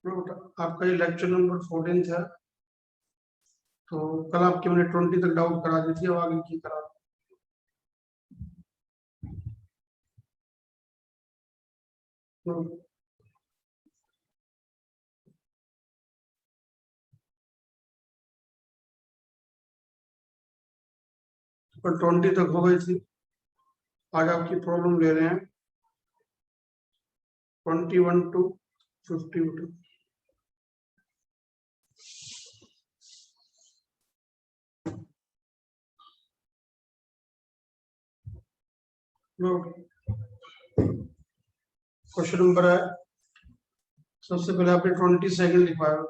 आपका ये lecture number 14 था, तो कल आपके मैंने 20 तक डाउट करा दी थी, अब आगे की करा। पर 20 तक हो गई थी। आज आपकी प्रॉब्लम ले रहे हैं 21 to 52। क्वेश्चन नंबर है, सबसे पहले आपने 20 सेकंड लिखवाया।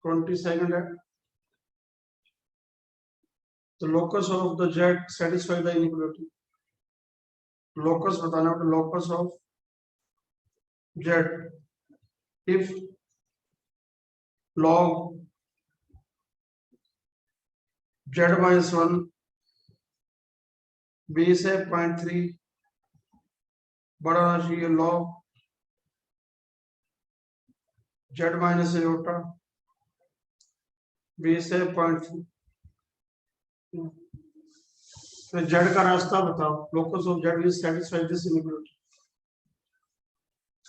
20 सेकंड है, तो locus of the jet satisfy the inequality. Locus बताना है, locus of jet if log Z minus 1 base है 0.3 बड़ा होना चाहिए log Z minus aorta base है 0.3। तो जेड का रास्ता बताओ। Locus of Z is satisfy this inequality.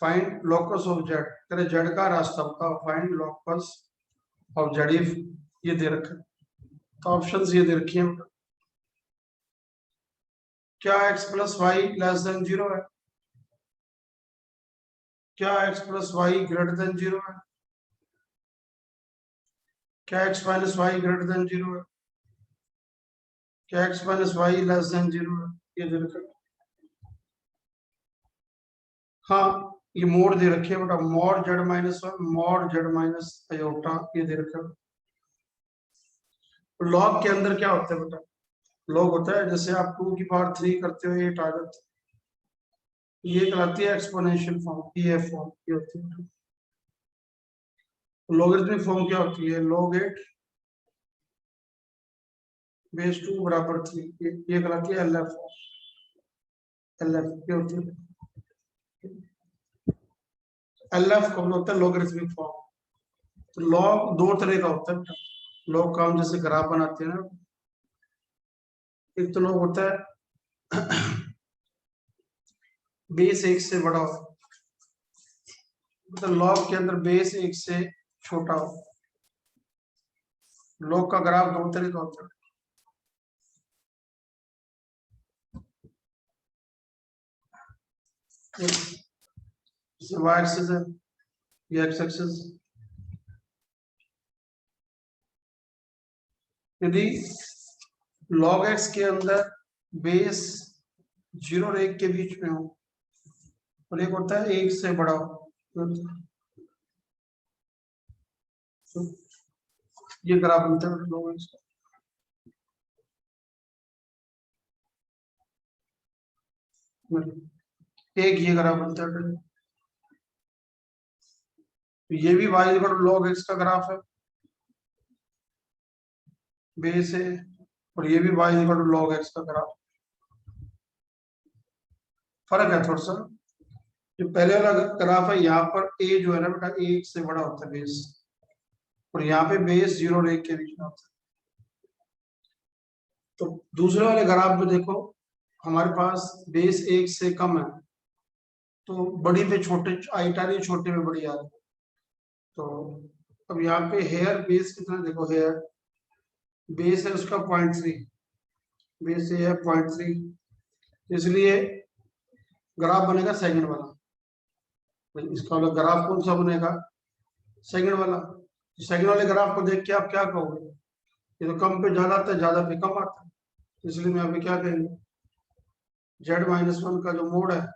Find locus of Z, तेरे जेड का रास्ता बताओ। Find locus of Z if ये दे रखा है, तो ऑप्शंस ये दे रखी हैं। क्या x plus y less than 0 है? क्या x plus y greater than 0 है? क्या x minus y greater than 0 है? क्या x minus y less than 0 है? ये दे रखा है। हाँ, ये मोड दे रखे है बेटा, mod Z minus 1 mod Z minus iota, ये दे रखा है। लॉग के अंदर क्या होता है बेटा? लॉग होता है जैसे आप 2 की पावर 3 करते हो, 8 आ जाता है, ये कहलाती है एक्सपोनेंशियल फॉर्म, पीएफ फॉर्म ये होती है। लॉगरिथमिक फॉर्म क्या होती है? log 8 बेस 2 बराबर 3, ये कहलाती है एलएफ फॉर्म। एलएफ ये होती है, एलएफ कब होता है? Logarithmic form. तो लॉग दो तरह का होता है। लॉग का हम जैसे ग्राफ बनाते हैं ना, एक तो लॉग होता है बेस 1 से बड़ा हो, मतलब लॉग के अंदर बेस 1 से छोटा हो। लॉग का ग्राफ दो तरह का होता है। वाई एक्सिस है, ये एक्स एक्सिस। यदि log x के अंदर बेस 0 और 1 के बीच में हो, और एक होता है 1 से बड़ा हो, तो ये ग्राफ बनता है log x का। एक ये ग्राफ बनता है, तो ये भी y log x का ग्राफ है, बेस है, और ये भी y log x का ग्राफ। फर्क है थोड़ा सा, जो पहले वाला ग्राफ है यहाँ पर a जो है ना बेटा 1 से बड़ा होता है बेस, और यहाँ पे बेस 0 और 1 के बीच में होता है। तो दूसरे वाले ग्राफ में देखो, हमारे पास बेस 1 से कम है, तो बड़ी पे छोटे आई आ रही है, छोटे में बड़ी आ रही है। तो अब यहाँ पे हेयर बेस कितना, देखो हेयर बेस है उसका 0.3, बेस है 0.3, इसलिए ग्राफ बनेगा सेकंड वाला। इसका वाला ग्राफ कौन सा बनेगा? सेकंड वाला। सेकंड वाले ग्राफ को देख के आप क्या कहोगे? ये तो कम पे ज्यादा आता है, ज्यादा पे कम आता है, इसलिए मैं अभी क्या कहेंगे, जेड माइनस 1 का जो मोड है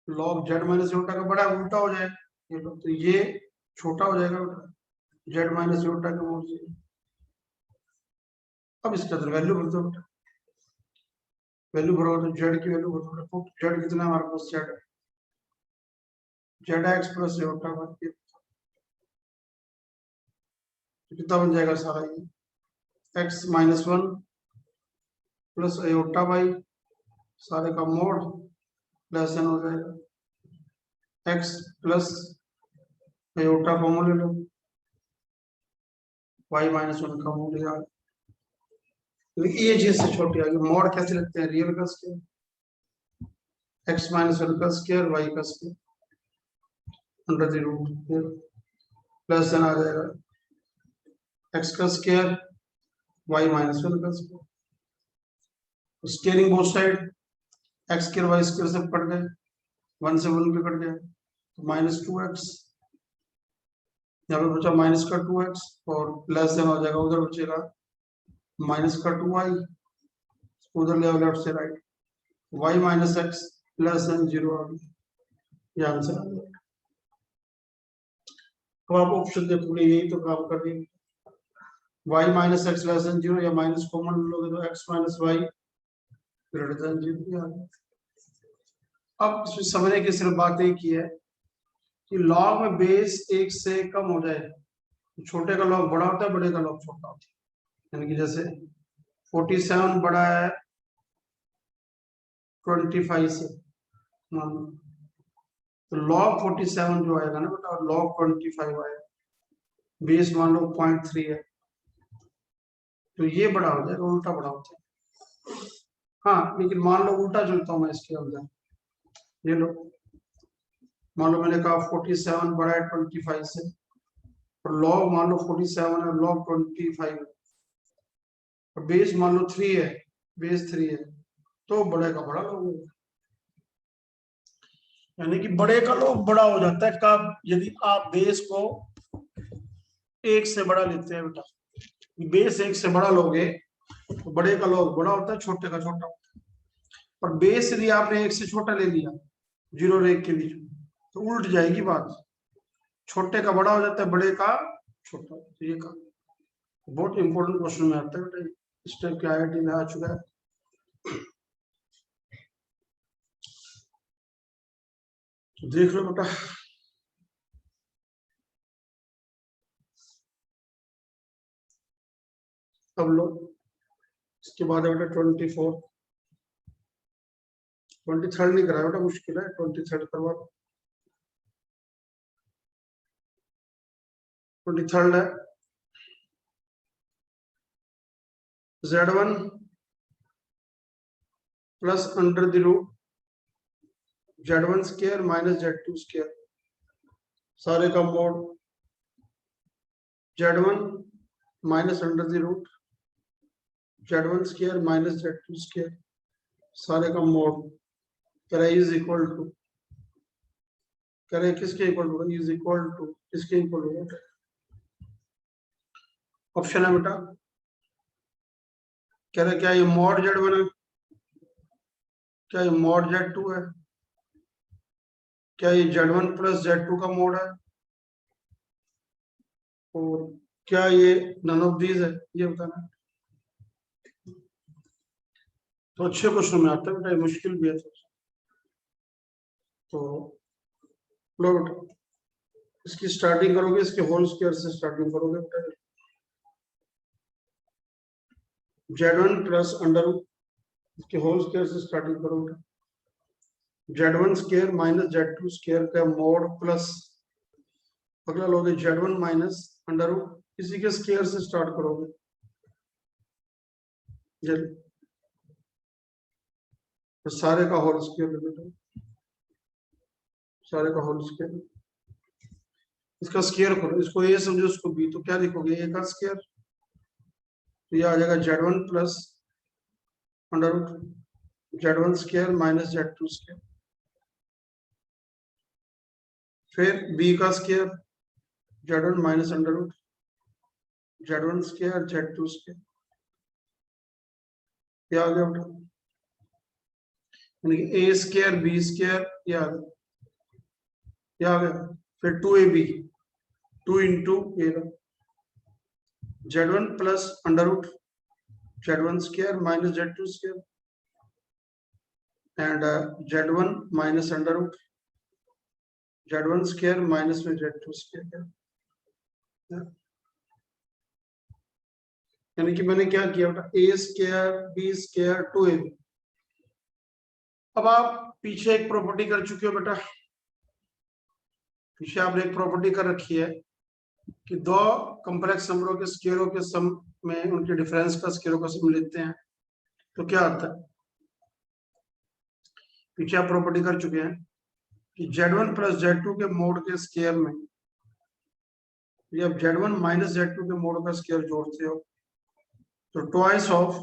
लॉग जेड माइनस योटा का बड़ा उल्टा हो जाएगा, तो ये छोटा हो जाएगा जेड माइनस योटा का मोड से। अब इसके अंदर वैल्यू भर दो बेटा, वैल्यू भरोगे तो जेड की वैल्यू भर दो। जेड कितना है हमारे पास? Z Z X plus iota बन कितना बन जाएगा सारा? ये X minus 1 plus iota by सारे का मोड प्लस एन हो जाएगा, एक्स प्लस आयोटा कॉमन ले लो, y माइनस 1 का मोड यार, ये चीज से छोटी आ गई। मॉड कैसे लिखते हैं? रियल का स्क्वायर, x माइनस 1 का स्क्वायर y का square under the root, plus then आ जाएगा x का स्क्वायर y माइनस 1 का square, squaring both side, x square y square सब कट गए, 1 से 1 पे कट गया तो माइनस 2x, यहाँ पे बचा माइनस का 2x और प्लस देन हो जाएगा, उधर बचेगा माइनस का 2y, उधर ले लेफ्ट से right, y minus x plus than 0 आ गया, ये आंसर आ गया। अब आप ऑप्शन देखोगे यही तो काम कर रही है, y minus x less than 0 या माइनस कॉमन लोगे तो x minus y greater than 0 आ गया। अब इसमें समझने की सिर्फ बात एक ही है कि लॉग में बेस 1 से कम हो जाए, छोटे का लॉग बड़ा होता है, बड़े का लॉग छोटा होता है। यानी कि जैसे 47 बड़ा है 25 से, मान लो तो log 47 जो आएगा ना बेटा, log 25 आएगा, बेस मान लो 0.3 है तो ये बड़ा हो जाएगा, उल्टा बड़ा होता है। हाँ लेकिन मान लो उल्टा चलता हूं मैं इसके अंदर, ये लो मान लो मैंने कहा 47 बड़ा है 25 से, और log मान लो 47 है, log 25 है, और बेस मान लो 3 है, बेस 3 है, तो बड़े का बड़ा log होगा। यानी कि बड़े का log बड़ा हो जाता है कब? यदि आप बेस को 1 से बड़ा लेते हैं बेटा, बेस 1 से बड़ा लोगे तो बड़े का log बड़ा होता है, छोटे का छोटा होता है। और बेस यदि आपने 1 से छोटा ले लिया 0 और 1 के बीच में तो उल्ट जाएगी बात, छोटे का बड़ा हो जाता है, बड़े का छोटा। तो ये का बहुत इंपॉर्टेंट क्वेश्चन में आता है बेटा, इस टाइप के IIT में आ चुका है। तो देख लो बेटा, अब लो इसके बाद है बेटा 24, 23 नहीं करा बेटा, मुश्किल है, 23 करवा, 23 है z1 plus under the root z1 square minus z2 square, सारे का mod z1 minus under the root z1 square minus z2 square, सारे का मोड करे इज इक्वल टू, करे किसके equal to? Is equal to किसके इक्वल टू? ऑप्शन है बेटा, कह रहे क्या ये मॉड z1 है, क्या ये मॉड z2 है, क्या ये z1 प्लस z2 का मोड है, और क्या ये नन ऑफ दीज है, ये बताना। तो अच्छे क्वेश्चन में आता है बेटा, मुश्किल भी है तो लो बेटा, इसकी स्टार्टिंग करोगे, इसके होल स्क्वायर से स्टार्टिंग करोगे बेटा, z1 प्लस अंडर रूट इसके होल स्क्वायर से स्टार्टिंग करोगे, z1 square minus z2 square का मोड प्लस अगला लोगे z1 माइनस अंडर रूट, इसी के स्क्वायर से स्टार्ट करोगे, तो सारे का होल स्क्वायर बेटा, सारे का होल स्क्वायर, इसका स्क्वायर करो, इसको ए समझो इसको बी, तो क्या लिखोगे? ए का स्क्वायर, तो ये आ जाएगा z1 plus under root z1 square minus z2 square, फिर b का square z1 minus under root z1 square z2 square, ये आ गया बेटा, यानी कि a स्क्वायर b स्क्वायर, ये आ गया, ये आ गया, फिर 2ab 2 into A z1 plus under root z1 square minus z2 square and z1 minus under root z1 square minus में z2 स्क्वायर, यानी कि मैंने क्या किया बेटा, a square b square 2ab। अब आप पीछे एक प्रॉपर्टी कर चुके हो बेटा, पीछे आपने एक प्रॉपर्टी कर रखी है कि दो कॉम्प्लेक्स नंबरों के स्केयरों के सम में उनके डिफरेंस का स्केयरों का सम लेते हैं तो क्या आता है। पीछे आप प्रॉपर्टी कर चुके हैं कि Z1 प्लस Z2 के मोड के स्केयर में जब Z1 माइनस Z2 के मोड का स्केयर जोड़ते हो तो ट्वाइस ऑफ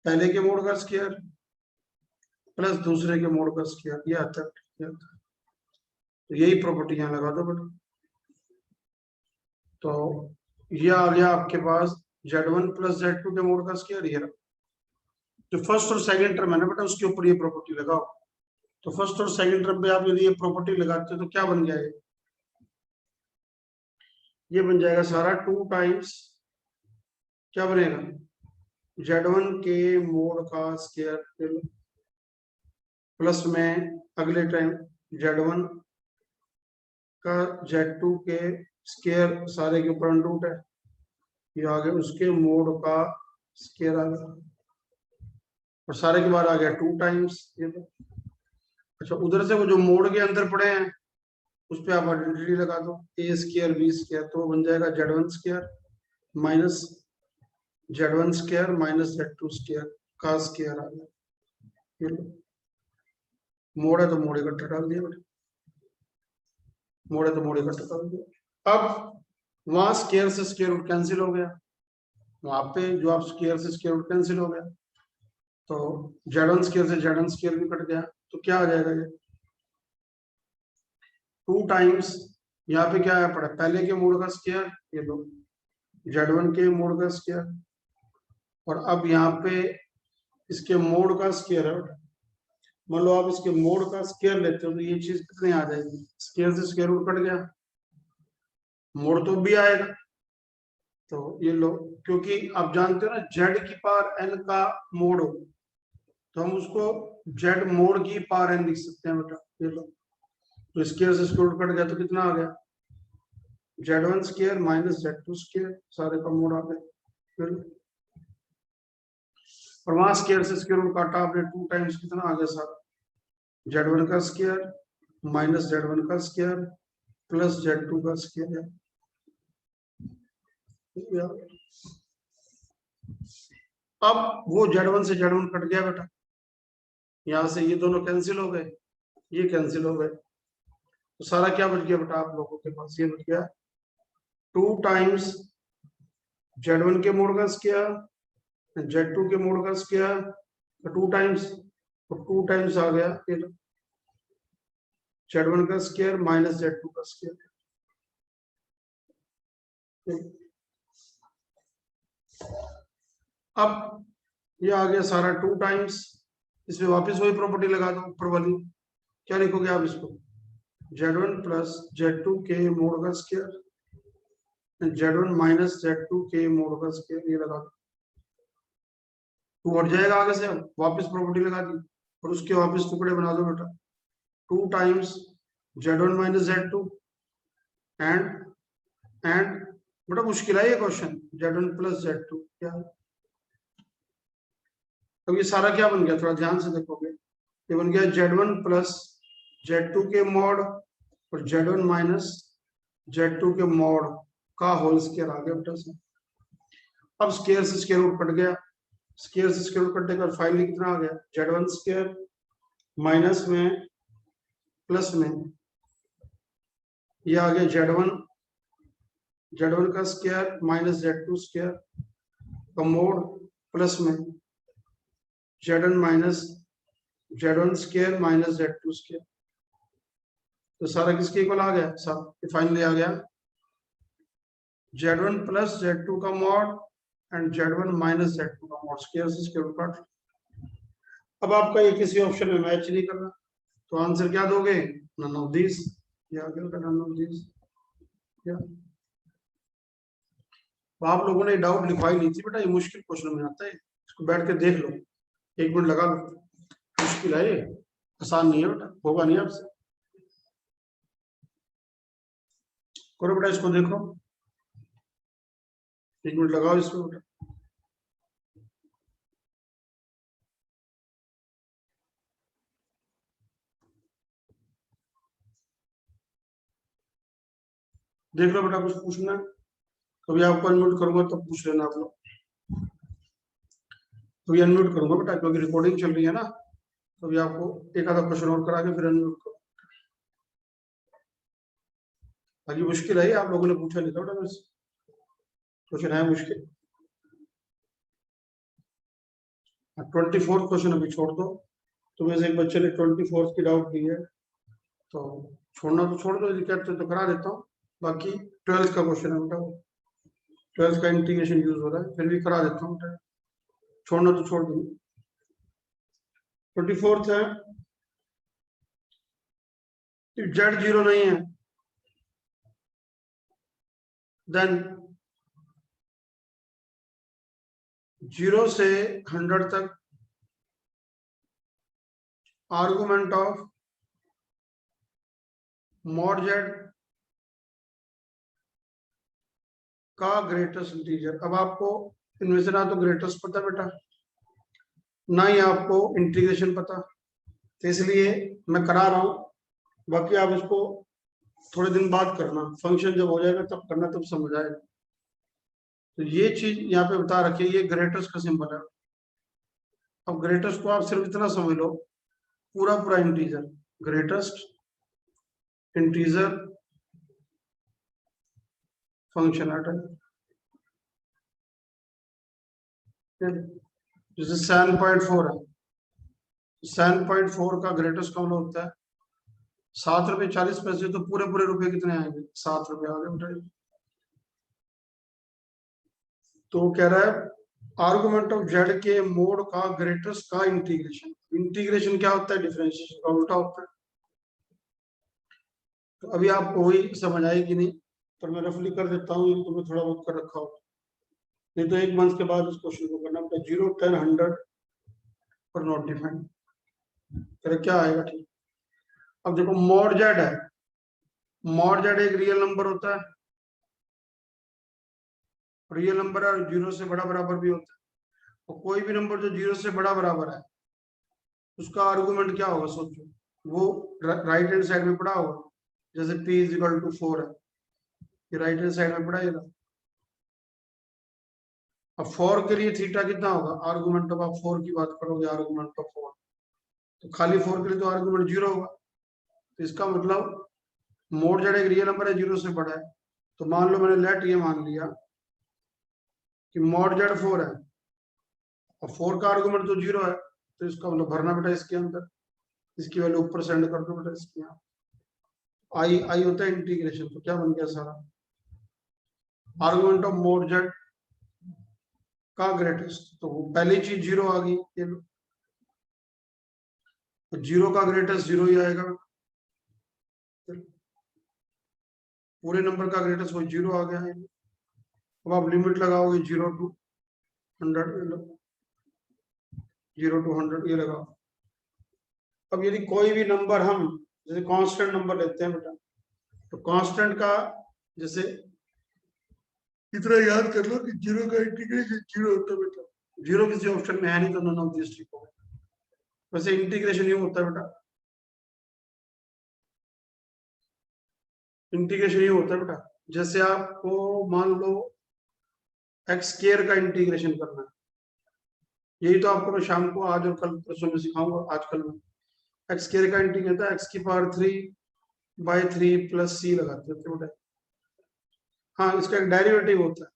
पहले के मोड का स्केयर प्लस दूसरे के मोड का स्केयर ये आता है। तो यही प्रॉपर्टी यहां लगा दो बेटा। तो ये आ गया आपके पास Z1 प्लस Z2 के मोड का स्केयर ये रहा। जो फर्स्ट और सेकंड टर्म है ना बेटा उसके ऊपर ये प्रॉपर्टी लगाओ। तो फर्स्ट और सेकंड टर्म पे आप यदि ये प्रॉपर्टी लगाते हो तो क्या बन गया ये बन जाएगा सारा 2 टाइम्स क्या बनेगा Z1 के मोड का स्केयर प्लस में अगले टाइम Z1 का Z2 के स्केयर सारे के ऊपर अंडर है ये आगे उसके मोड का स्केयर आ गया और सारे के बाद आ गया 2 टाइम्स ये तो। अच्छा उधर से वो जो मोड के अंदर पड़े हैं उस पर आप आइडेंटिटी लगा दो ए स्केयर बी स्केयर तो बन जाएगा Z1 square minus Z1 square minus Z2 square का स्केयर आ गया। ये लो मोड़ है तो मोड़ इकट्ठा डाल दिया बेटा मोड़ है तो मोड़ इकट्ठा डाल दिया। अब वहां स्केयर से स्केयर रूट कैंसिल हो गया वहां पे जो आप स्केयर से स्केयर रूट कैंसिल हो गया तो Z1 स्केयर से Z1 स्केयर भी कट गया तो क्या आ जाएगा ये 2 टाइम्स यहाँ पे क्या आया पड़ा पहले के मोड का स्केयर ये लो Z1 के मोड का स्केयर और अब यहाँ पे इसके मोड का स्केयर है मान लो आप इसके मोड का स्केयर लेते हो तो ये चीज कितने आ जाएगी स्केयर से स्केयर रूट कट गया मोड तो भी आएगा तो ये लो क्योंकि आप जानते हो ना जेड की पावर एन का मोड हो तो हम उसको जेड मोड की पावर एन लिख सकते हैं बेटा ये लो तो स्केयर से स्केयर रूट कट गया तो कितना आ गया Z1 square minus Z2 square सारे का मोड आ गया और वहां स्केयर से स्केयर रूट काटा आपने 2 टाइम्स कितना आ गया सारा Z1 का स्केयर माइनस Z1 का स्केयर प्लस Z2 का स्केयर है अब वो Z1 से Z1 कट गया बेटा यहां से ये दोनों कैंसिल हो गए ये कैंसिल हो गए तो सारा क्या बच गया बेटा आप लोगों के पास ये बच गया 2 टाइम्स Z1 के मोड का स्केयर Z2 के मोड का स्केयर 2 टाइम्स तो 2 टाइम्स आ गया फिर Z1 का स्केयर माइनस Z2 का स्केयर अब ये आ गया सारा 2 टाइम्स इसमें वापस वही प्रॉपर्टी लगा दो ऊपर वाली क्या लिखोगे आप इसको Z1 प्लस Z2 के मोड का स्केयर Z1 माइनस Z2 के मोड का स्केयर ये लगा दो तो हट जाएगा आगे से वापस प्रॉपर्टी लगा दी और उसके वापस टुकड़े बना दो बेटा 2 times Z1 minus Z2 and बड़ा मुश्किल है ये क्वेश्चन Z1 प्लस Z2 क्या अब ये सारा क्या बन गया थोड़ा ध्यान से देखोगे ये बन गया Z1 प्लस Z2 के मॉड और Z1 माइनस Z2 के मॉड का होल स्क्वायर आ गया बेटा से अब स्क्वायर से स्क्वायर रूट कट गया स्क्वायर से स्क्वायर रूट कटने का फाइनली कितना आ गया Z1 स्क्वायर माइनस में प्लस में ये आ गया Z1 का स्क्वायर माइनस Z2 स्क्वायर का मोड प्लस में Z1 minus Z1 square minus Z2 square तो सारा किसके इक्वल आ गया सब फाइनली आ गया Z1 प्लस Z2 का mod and Z1 minus Z2 का मॉड स्क्वायर से स्क्वायर रूट काट अब आपका ये किसी ऑप्शन में मैच नहीं करना तो आंसर क्या दोगे नन ऑफ दिस या नन ऑफ दिस क्या तो आप लोगों ने डाउट लिखवाई नहीं थी बेटा ये मुश्किल क्वेश्चन में आता है इसको बैठ के देख लो 1 मिनट लगा लो मुश्किल है ये आसान नहीं है बेटा होगा नहीं आपसे करो बेटा इसको देखो 1 मिनट लगाओ इसको बेटा देख लो बेटा, कुछ पूछना है? कभी आपको अनम्यूट करूंगा तब पूछ लेना आप लोग। कभी अनम्यूट करूंगा बेटा, क्योंकि रिकॉर्डिंग चल रही है ना, कभी आपको एक आधा क्वेश्चन और करा के फिर अनम्यूट करो। बाकी मुश्किल है, आप लोगों ने पूछा नहीं था बेटा, बस क्वेश्चन है मुश्किल। 24 क्वेश्चन अभी छोड़ दो। तुम्हें से एक बच्चे ने 24 की डाउट दी है, तो छोड़ना तो छोड़ दो, यदि कहते तो करा देता हूँ। बाकी 12th का क्वेश्चन है बेटा, 12th का इंटीग्रेशन यूज हो रहा है, फिर भी करा देता हूँ बेटा, छोड़ना तो छोड़ दो। 24th है, जेड 0 नहीं है, देन 0 से 100 तक आर्गुमेंट ऑफ मॉड जेड का ग्रेटेस्ट इंटीजर। अब आपको इनमें से ना तो ग्रेटेस्ट पता बेटा, ना ही आपको इंटीग्रेशन पता, तो इसलिए मैं करा रहा हूं। बाकी आप इसको थोड़े दिन बाद करना, फंक्शन जब हो जाएगा तब करना, तब समझ आएगा। तो ये चीज यहाँ पे बता रखिए, ये ग्रेटेस्ट का सिंबल है। अब ग्रेटेस्ट को आप सिर्फ इतना समझ लो, पूरा पूरा इंटीजर, ग्रेटेस्ट इंटीजर फंक्शन है, जैसे 7.4 है, 7.4 का ग्रेटेस्ट कौन होता है? 7 रुपए 40 पैसे। तो पूरे पूरे रुपए कितने आएंगे? 7 रुपए आ गए। तो कह रहा है आर्गुमेंट ऑफ जेड के मोड का ग्रेटेस्ट का इंटीग्रेशन। इंटीग्रेशन क्या होता है? डिफरेंशिएशन का उल्टा होता है। तो अभी आपको वही समझ आएगी नहीं, पर मैं रफली कर देता हूँ, तुम्हें थोड़ा बहुत कर रखा हो, नहीं तो एक मंथ के बाद इस क्वेश्चन को करना पड़ेगा। 0, 10, 100 और नॉट डिफाइंड, फिर क्या आएगा? ठीक, अब देखो मॉड जेड है, मॉड जेड एक रियल नंबर होता है, रियल नंबर है, 0 से बड़ा बराबर भी होता है। और कोई भी नंबर जो 0 से बड़ा बराबर है, उसका आर्गुमेंट क्या होगा? सोचो, वो राइट हैंड साइड में पड़ा होगा, जैसे p = 4 है, ये राइट हैंड साइड में पड़ा है। अब 4 के लिए थीटा कितना होगा? आर्गुमेंट ऑफ, आप 4 की बात करोगे, आर्गुमेंट ऑफ 4, तो खाली 4 के लिए तो आर्गुमेंट 0 होगा। तो इसका मतलब मोड जेड एक रियल नंबर है, 0 से बड़ा है। तो मान लो मैंने लेट ये मान लिया कि मॉड जेड 4 है, और 4 का आर्गुमेंट तो 0 है, तो इसका मतलब भरना बेटा इसके अंदर, इसकी वैल्यू ऊपर सेंड कर दो बेटा, इसके यहाँ आई आई होता है इंटीग्रेशन। तो क्या बन गया सारा? आर्गुमेंट ऑफ मोड जेड का ग्रेटेस्ट, तो पहली चीज 0 आ गई, ये लो, 0 का ग्रेटेस्ट 0 ही आएगा, पूरे नंबर का ग्रेटेस्ट वो 0 आ गया है। अब आप लिमिट लगाओगे 0 to 100, 0 to 100 ये लगाओ। अब यदि कोई भी नंबर हम जैसे कांस्टेंट नंबर लेते हैं बेटा, तो कांस्टेंट का जैसे इतना याद कर लो कि 0 का इंटीग्रेशन 0 होता है बेटा, 0 किसी ऑप्शन में है नहीं, तो नन ऑफ दिस ठीक होगा। वैसे इंटीग्रेशन ये होता है बेटा, इंटीग्रेशन ये होता है बेटा, जैसे आपको मान लो एक्स स्क्वायर का इंटीग्रेशन करना है, यही तो आपको मैं शाम को आज और कल परसों में सिखाऊंगा, आज कल में। एक्स स्क्वायर का इंटीग्रेशन है x की पावर 3/3 प्लस c लगाते हैं बेटा। हाँ, इसका एक डेरिवेटिव होता है,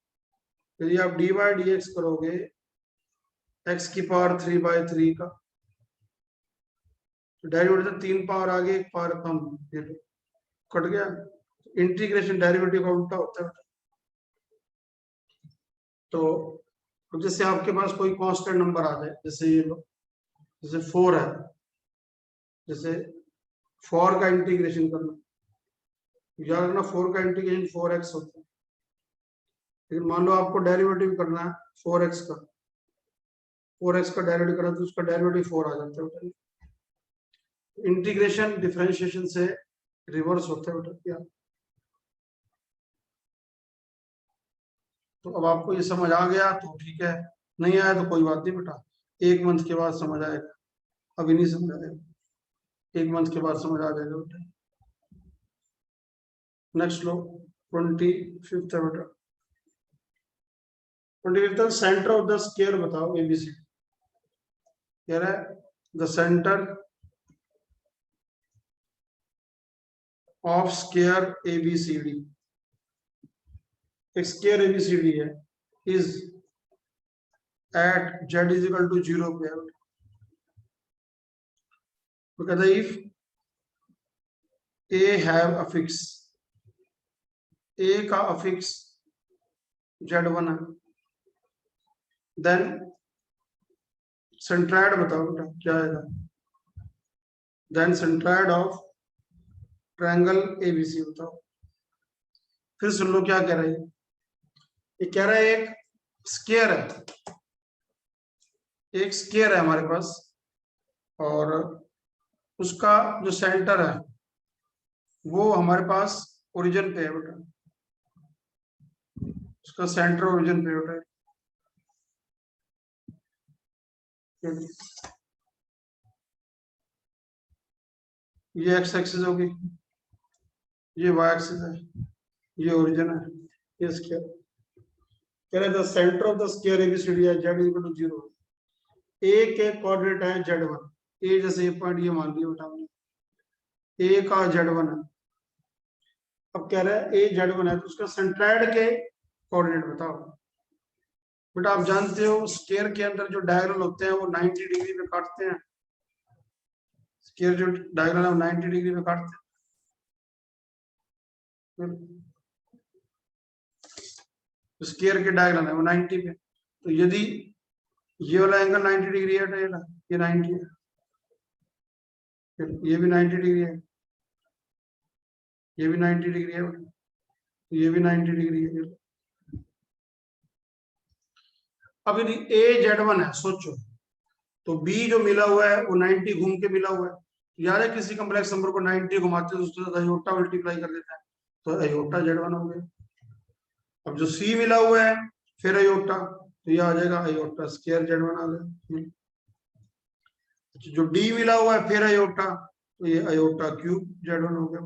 यदि आप dy/dx करोगे x की पावर 3/3 का, तो डेरिवेटिव 3 पावर आगे 1 पावर कम, ये लो कट गया। इंटीग्रेशन डेरिवेटिव का उल्टा होता है। तो जैसे आपके पास कोई कांस्टेंट नंबर आ जाए, जैसे ये लो, जैसे 4 है, जैसे 4 का इंटीग्रेशन करना, याद रखना 4 का इंटीग्रेशन 4x होता है। लेकिन मान लो आपको डेरिवेटिव करना है 4x का, 4x का डेरिवेटिव करना, तो उसका डेरिवेटिव 4 आ जाता है। इंटीग्रेशन डिफरेंशिएशन से रिवर्स होता है बेटा क्या। तो अब आपको ये समझ आ गया तो ठीक है, नहीं आया तो कोई बात नहीं बेटा, एक मंथ के बाद समझ आएगा, अभी नहीं समझ आएगा, एक मंथ के बाद समझ आ जाएगा बेटा। नेक्स्ट लो, 25th है बेटा। 25th centre of the square बताओ एबीसी। कह रहा है the centre of square ABCD, एक स्क्वायर एबीसीडी है, is at z is equal to 0 पे। तो कहता है if A have affix, A का अफिक्स z1 है, देन सेंट्राइड बताओ बेटा क्या आएगा। Then centroid of triangle ABC बताओ। फिर सुन लो क्या कह रहा है। ये कह रहा है एक स्क्वायर है, एक स्क्वायर है हमारे पास, और उसका जो सेंटर है वो हमारे पास ओरिजिन पे है बेटा, उसका सेंटर ओरिजिन पे बेटा। ये एक्स एक्सिस होगी, ये वाई एक्सिस है, ये ओरिजिन है, ये स्क्वायर। कह रहे the centre of the square ABCD है z इक्वल टू 0। ए के कोऑर्डिनेट है z1, ए जैसे ये पॉइंट ये मान लिया बेटा हमने, ए का z1 है। अब कह रहा है ए z1 है तो उसका सेंट्राइड के कोऑर्डिनेट बताओ। बेटा आप जानते हो स्क्वायर के अंदर जो डायगोनल होते हैं वो 90 डिग्री पे काटते हैं। स्क्वायर जो डायगोनल है वो 90 डिग्री पे काटते हैं। स्क्वायर के डायगोनल है वो 90 पे, तो यदि ये वाला एंगल 90 डिग्री है तो ये 90 है, फिर ये भी 90 डिग्री है, ये भी 90 डिग्री है, ये भी 90 डिग्री है। अब यदि ए z1 है सोचो, तो बी जो मिला हुआ है वो 90 घूम के मिला हुआ है। याद है किसी कम्प्लेक्स नंबर को 90 घुमाते हैं तो उसके साथ अयोटा मल्टीप्लाई कर देता है, तो अयोटा z1 हो गया। अब जो सी मिला हुआ है फिर अयोटा, तो ये आ जाएगा अयोटा स्क्वायर z1 आ गया। जो डी मिला हुआ है फिर अयोटा, तो ये अयोटा क्यूब z1 हो गया।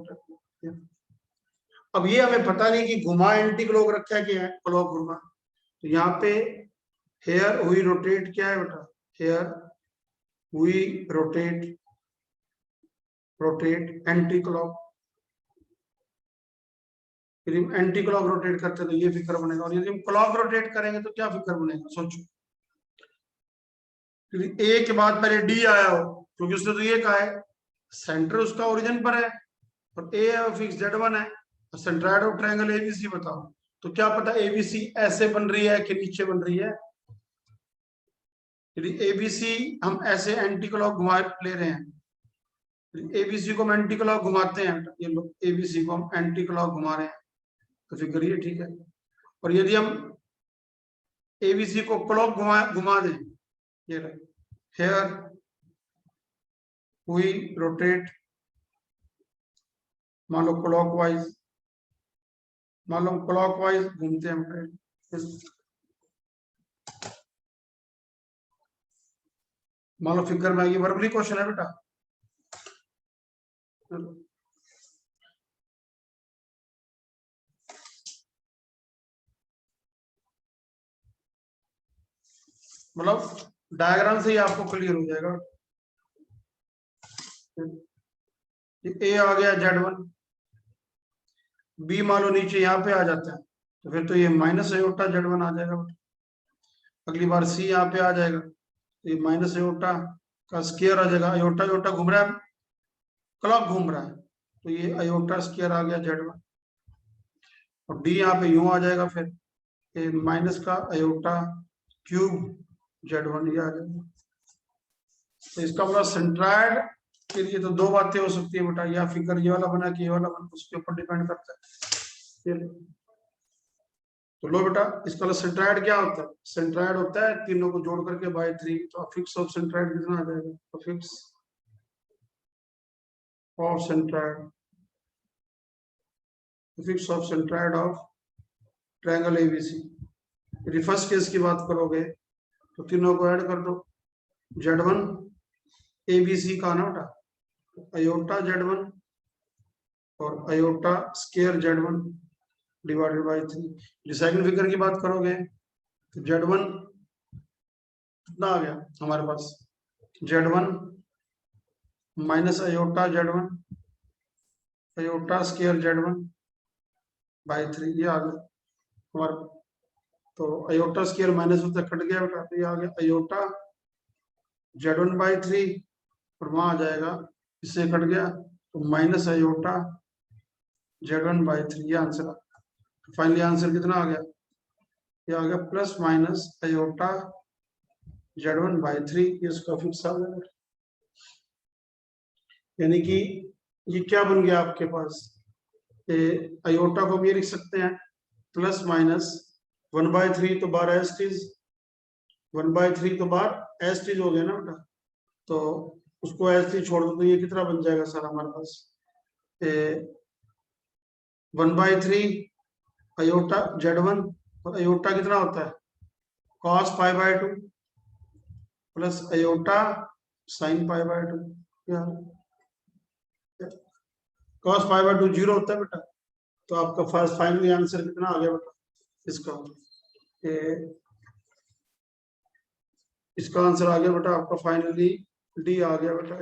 अब ये हमें पता नहीं कि घुमा एंटी क्लॉक रखा है क्या है, क्लॉक घुमा, तो यहाँ पे हेयर हुई रोटेट क्या है बेटा, हेयर हुई रोटेट एंटी क्लॉक। यदि हम एंटी क्लॉक रोटेट करते हैं तो ये फिगर बनेगा, और यदि हम क्लॉक रोटेट करेंगे तो क्या फिगर बनेगा सोचो। यदि ए के बाद पहले डी आया हो, क्योंकि उसने तो ये कहा है सेंटर उसका ओरिजिन पर है और ए फिक्स z1 है, और सेंट्राइड ऑफ ट्रायंगल एबीसी बताओ। तो क्या पता एबीसी ऐसे बन रही है कि नीचे बन रही है। यदि एबीसी हम ऐसे एंटी क्लॉक घुमा ले रहे हैं, एबीसी को हम एंटी क्लॉक घुमाते हैं, ये लोग एबीसी को हम एंटी क्लॉक घुमा रहे हैं, तो फिगर ये ठीक है। और यदि हम एबीसी को क्लॉक घुमा दें, ये हेयर हुई रोटेट, मान लो क्लॉकवाइज, मान लो क्लॉकवाइज घूमते हैं, मान लो फिगर में ये वर्बली क्वेश्चन है बेटा। मतलब डायग्राम से ही आपको क्लियर हो जाएगा। ए आ गया z1, बी मान लो नीचे यहाँ पे आ जाता है तो फिर तो ये माइनस अयोटा z1 आ जाएगा। अगली बार सी यहाँ पे आ जाएगा तो ये माइनस अयोटा का स्क्वायर आ जाएगा। अयोटा अयोटा घूम रहा है, क्लॉक घूम रहा है, तो ये अयोटा स्क्वायर आ गया z1, और डी यहाँ पे यूं आ जाएगा, फिर माइनस का अयोटा क्यूब z1 ये आ जाएगा। तो इसका मतलब सेंट्राइड के लिए तो दो बातें हो सकती है बेटा, या फिगर ये वाला बना कि ये वाला बना, उसके ऊपर डिपेंड करता है। तो लो बेटा इसका सेंट्राइड क्या होता है, सेंट्राइड होता है तीनों को जोड़ करके बाय 3, तो अफिक्स ऑफ सेंट्राइड कितना आ जाएगा, affix of centroid, affix of centroid of triangle ABC. यदि फर्स्ट केस की बात करोगे तो तीनों को ऐड कर दो, z1 एबीसी का ना बेटा, अयोटा z1 और aorta square z1 divided by 3। जो सेकंड फिगर की बात करोगे तो Z1 कितना आ गया हमारे पास, Z1 minus iota Z1 iota square Z1 by 3, ये आ गया हमारे। तो अयोटा स्केयर माइनस होता कट गया बेटा, तो ये आ गया अयोटा Z1 बाई 3, और वहां आ जाएगा, इससे कट गया तो माइनस अयोटा Z1 बाई 3, ये आंसर आ गया। फाइनली आंसर कितना आ गया, ये आ गया plus minus iota Z1 by 3, ये इसका फिक्स आ गया। यानी कि ये क्या बन गया आपके पास, अयोटा को भी लिख सकते हैं प्लस माइनस 1/3, तो बार एस टीज 1/3 तो बार एस टीज हो गया ना बेटा, तो उसको एस टी छोड़ दो तो ये कितना बन जाएगा सर हमारे पास, 1/3 अयोटा Z1, और अयोटा कितना होता है cos π/2 plus iota sin π/2, cos π/2 zero होता है बेटा। तो आपका फर्स्ट फाइनली आंसर कितना आ गया बेटा इसका, इसका आंसर आ गया बेटा आपका फाइनली डी आ गया बेटा,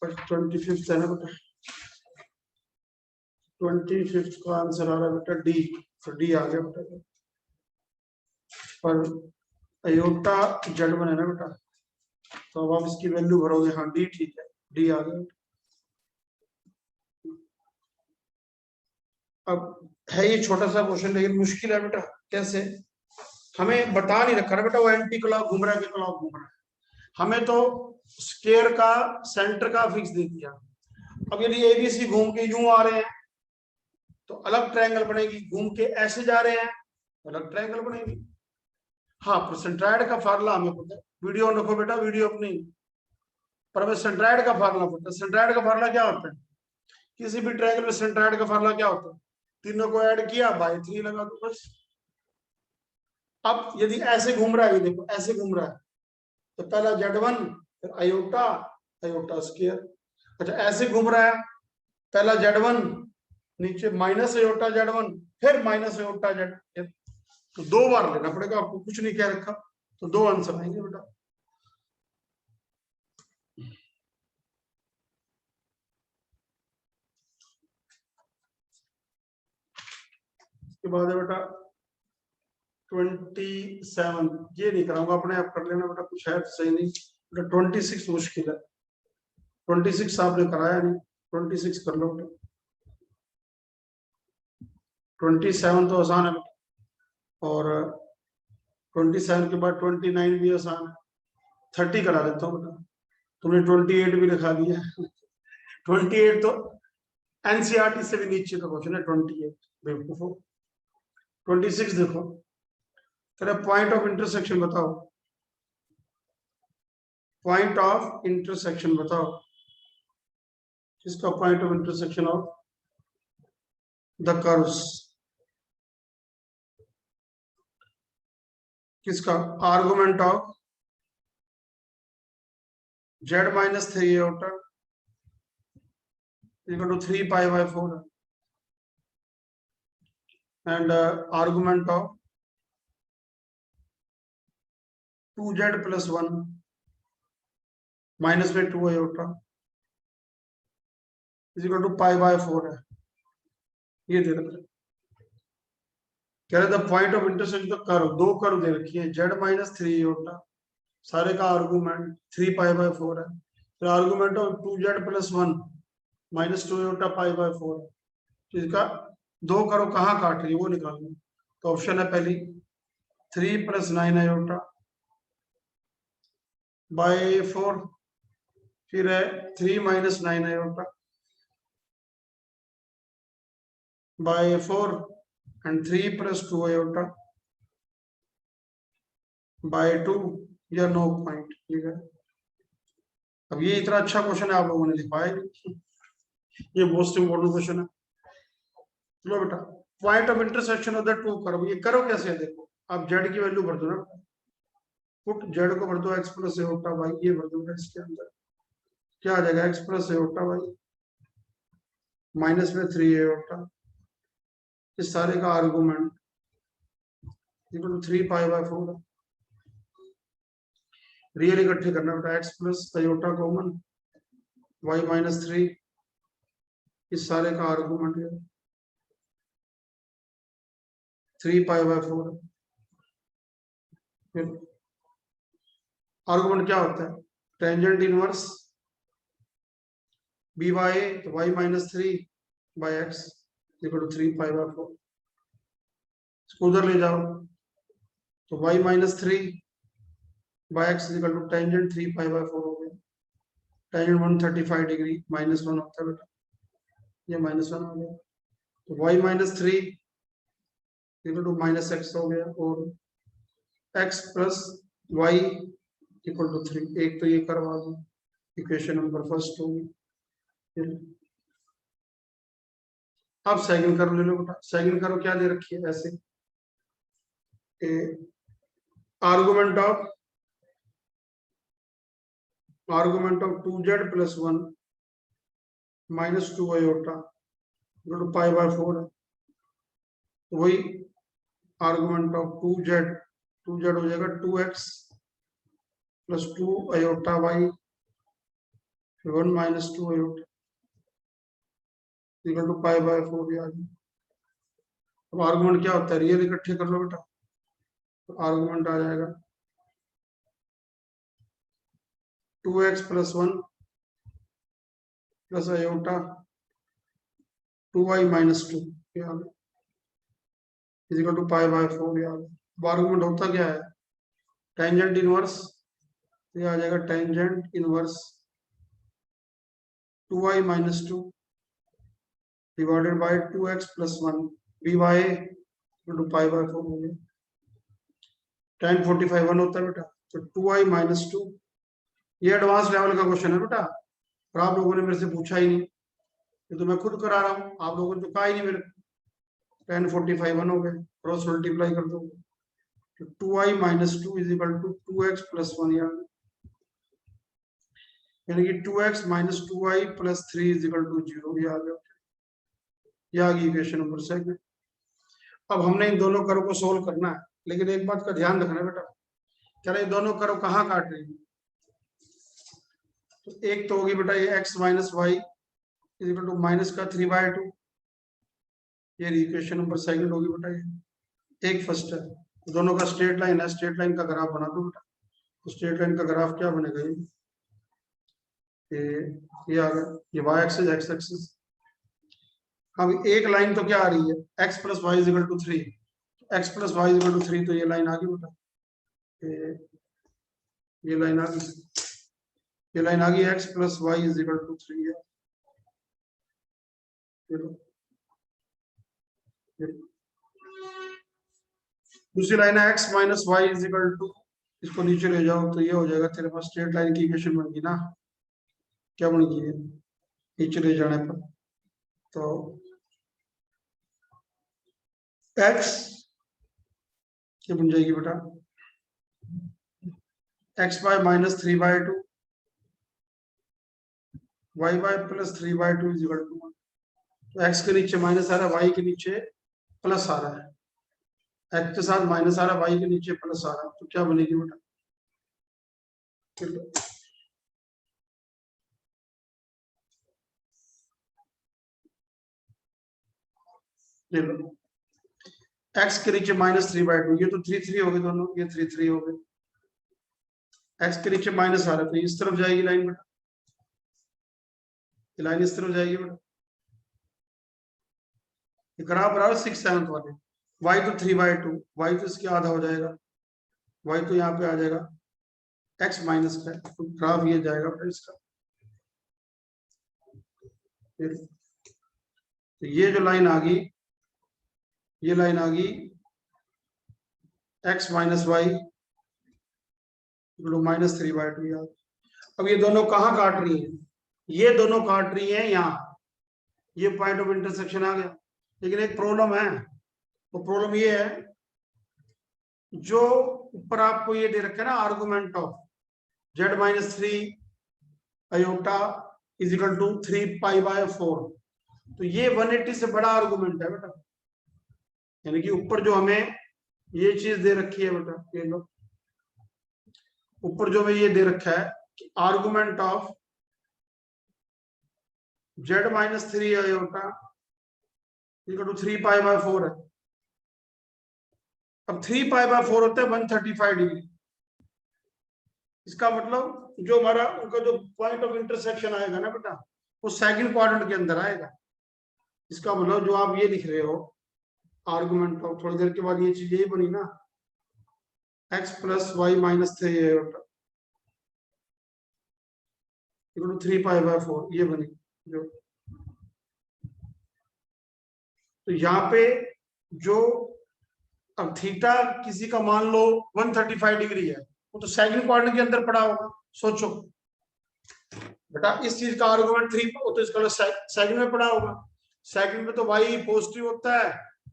25 है ना बेटा, 25 का आंसर आ रहा है बेटा डी, तो डी आ गया बेटा। पर अयोटा Z1 है ना बेटा, तो अब आप इसकी वैल्यू भरोगे, हाँ डी ठीक है, डी आ गया। अब है ये छोटा सा क्वेश्चन लेकिन मुश्किल है बेटा, कैसे, हमें बता नहीं रखा ना बेटा वो एंटी क्लॉक घूम रहा है कि क्लॉक घूम रहा है, हमें तो स्क्वायर का सेंटर का फिक्स दे दिया। अब यदि एबीसी घूम के यूं आ रहे हैं तो अलग ट्रायंगल बनेगी, घूम के ऐसे जा रहे हैं अलग ट्रायंगल बनेगी। हाँ, पर सेंट्राइड का फार्मूला हमें पता है, वीडियो रखो बेटा वीडियो अपनी, पर हमें सेंट्राइड का फार्मूला पता है। सेंट्राइड का फार्मूला क्या होता है, किसी भी ट्रायंगल में सेंट्राइड का फार्मूला क्या होता है, तीनों को ऐड किया बाई 3 लगा दो बस। अब यदि ऐसे घूम रहा है, ये देखो ऐसे घूम रहा है, तो पहला Z1 फिर अयोटा अयोटा स्क्वायर। अच्छा ऐसे घूम रहा है, पहला Z1 नीचे माइनस अयोटा Z1 फिर माइनस अयोटा Z, तो 2 बार लेना पड़ेगा आपको, कुछ नहीं कह रखा, तो 2 आंसर आएंगे बेटा। इसके बाद है बेटा 27, ये नहीं कराऊंगा, अपने आप कर लेना बेटा, कुछ है तो सही नहीं बेटा। 26 मुश्किल है, 26 आपने कराया नहीं, 26 कर लो बेटा। 27 तो आसान है बेटा, और 27 के बाद 29 भी आसान है, 30 करा देता हूँ बेटा। तुमने 28 भी लिखा दिया 28 तो एनसीईआरटी से भी नीचे का क्वेश्चन है 28, बेवकूफो। 26 देखो, तेरा पॉइंट ऑफ इंटरसेक्शन बताओ, पॉइंट ऑफ इंटरसेक्शन बताओ, किसका point of intersection of the curves, किसका, argument of Z minus 3 aorta equal to 3 pi by 4, and argument of 2Z plus 1 minus में 2 aorta is equal to pi by 4 है, ये दे रखा है। कह रहे the point of intersection the curve, 2 curve दे रखी है, Z minus 3 aorta, सारे का आर्गुमेंट 3 pi by 4 है, फिर argument of 2Z plus 1 minus 2 aorta pi by 4 है, इसका 2 कर्व कहाँ काट रही है वो निकालना। तो ऑप्शन है पहली 3 plus 9 aorta बाय 4, फिर है 3 minus 9 aorta by 4 and 3 plus 2 aorta by 2, या नो पॉइंट, ठीक है। अब ये इतना अच्छा क्वेश्चन है आप लोगों ने लिखवाया नहीं, ये मोस्ट इंपोर्टेंट क्वेश्चन है। चलो बेटा, point of intersection of the two curve, ये कर्व कैसे है देखो, आप जेड की वैल्यू भर दो ना, पुट जेड को भर दो x प्लस एओटा वाई, ये भर दो इसके अंदर, क्या आ जाएगा x plus iota y minus में 3 एओटा इस सारे का आर्गुमेंट इक्वल टू 3π/4। रियल इकट्ठे करना बेटा, x plus iota common y-3 इस सारे का आर्गुमेंट है 3π/4। फिर आर्गुमेंट क्या होता है, tangent inverse b by a तो y-3/x इक्वल टू 3π/4। इसको उधर ले जाओ तो y-3/x इक्वल टू टेंजेंट 3π/4 हो गया। टेंजेंट 135 डिग्री -1 होता है बेटा, ये -1 हो गया तो y-3 इक्वल टू -x हो गया और x plus y equal to 3। एक तो ये करवा दो, इक्वेशन नंबर फर्स्ट होगी। अब सेकंड करो ले लो बेटा। सेकंड करो क्या दे रखी है ऐसे, argument of 2z + 1 -2 iota equal to π/4 है। वही आर्गुमेंट ऑफ 2z हो जाएगा 2x + 2 iota y 1 - 2 iota equal to π/4 आ गया। अब आर्गुमेंट क्या होता है, रियल इकट्ठे कर लो बेटा, तो आर्गुमेंट आ जाएगा 2x + 1 + iota 2y - 2 equal to π/4 आ गया। अब आर्गुमेंट होता क्या है, टेंजेंट इनवर्स, ये आ जाएगा tangent inverse 2y - 2 divided by 2x + 1 by equal to π/4 हो गया। tan 45 1 होता है बेटा, तो 2y - 2 ये एडवांस लेवल का क्वेश्चन है बेटा, और आप लोगों ने मेरे से पूछा ही नहीं, ये तो मैं खुद करा रहा हूँ, आप लोगों ने तो कहा ही नहीं मेरे। tan 45 1 हो गए, क्रॉस मल्टीप्लाई कर दो तो 2y - 2 इक्वल टू 2x + 1 यानी कि 2x - 2y + 3 इक्वल टू 0 ये आ गया। ये आ गई इक्वेशन नंबर सेकंड। अब हमने इन दोनों कर्व को सोल्व करना है, लेकिन एक बात का ध्यान रखना बेटा, क्या ये दोनों कर्व कहाँ काट रही है, तो एक तो होगी बेटा ये x - y इक्वल टू -3/2, ये इक्वेशन नंबर सेकंड होगी बेटा। ये एक फर्स्ट है, दोनों का स्ट्रेट लाइन है, स्ट्रेट लाइन का ग्राफ बना दो बेटा। तो स्ट्रेट लाइन का ग्राफ क्या बनेगा, ये आ गया, ये y एक्सिस x एक्सिस। अब एक लाइन तो क्या आ रही है, x + y = 3, x + y = 3 तो ये लाइन आ गई बेटा, ये लाइन आ गई, ये लाइन आ गई x + y = 3 है। दूसरी लाइन है x - y = इसको नीचे ले जाओ तो ये हो जाएगा तेरे पास स्ट्रेट लाइन की इक्वेशन बन गई ना, क्या बन गई है, नीचे ले जाने पर तो x क्या बन जाएगी बेटा, x by -3/2 y by +3/2 = 1। तो x के नीचे माइनस आ रहा है, y के नीचे प्लस आ रहा है, x के साथ माइनस आ रहा है, y के नीचे प्लस आ रहा है, तो क्या बनेगी बेटा, ले लो x के नीचे -3/2, ये तो 3 हो गए दोनों, ये 3 हो गए, x के नीचे माइनस आ रहा है तो इस तरफ जाएगी लाइन बेटा, ये लाइन इस तरफ जाएगी बेटा, ये ग्राफ बराबर 6 7 वाले, y तो 3/2, y तो इसके आधा हो जाएगा, y तो यहाँ पे आ जाएगा x माइनस का, तो ग्राफ ये जाएगा फिर इसका, फिर तो ये जो लाइन आ गई, ये लाइन आ गई x - y -3/2 यार। अब ये दोनों कहाँ काट रही हैं, ये दोनों काट रही हैं यहाँ, ये पॉइंट ऑफ इंटरसेक्शन आ गया। लेकिन एक प्रॉब्लम है, तो प्रॉब्लम ये है, जो ऊपर आपको ये दे रखा है ना आर्गुमेंट ऑफ z - 3 आयोटा = 3π/4, तो ये 180 से बड़ा आर्गुमेंट है बेटा, यानी कि ऊपर जो हमें ये चीज दे रखी है बेटा, ये लो, ऊपर जो हमें ये दे रखा है कि argument of z-3 iota equal to 3π/4 है। अब 3π/4 होता है 135 डिग्री। इसका मतलब जो हमारा उनका जो पॉइंट ऑफ इंटरसेक्शन आएगा ना बेटा, वो सेकंड क्वाड्रेंट के अंदर आएगा। इसका मतलब जो आप ये लिख रहे हो आर्गुमेंट ऑफ, थोड़ी देर के बाद ये चीज यही बनी ना, x + y-3 इक्वल टू 3π/4, ये बनी जो। तो यहाँ पे जो अब थीटा किसी का मान लो 135 डिग्री है, वो तो सेकंड क्वाड्रेंट के अंदर पड़ा होगा। सोचो बेटा, इस चीज का आर्गुमेंट 3, तो इसका सेकंड में पड़ा होगा। सेकंड में तो y पॉजिटिव होता है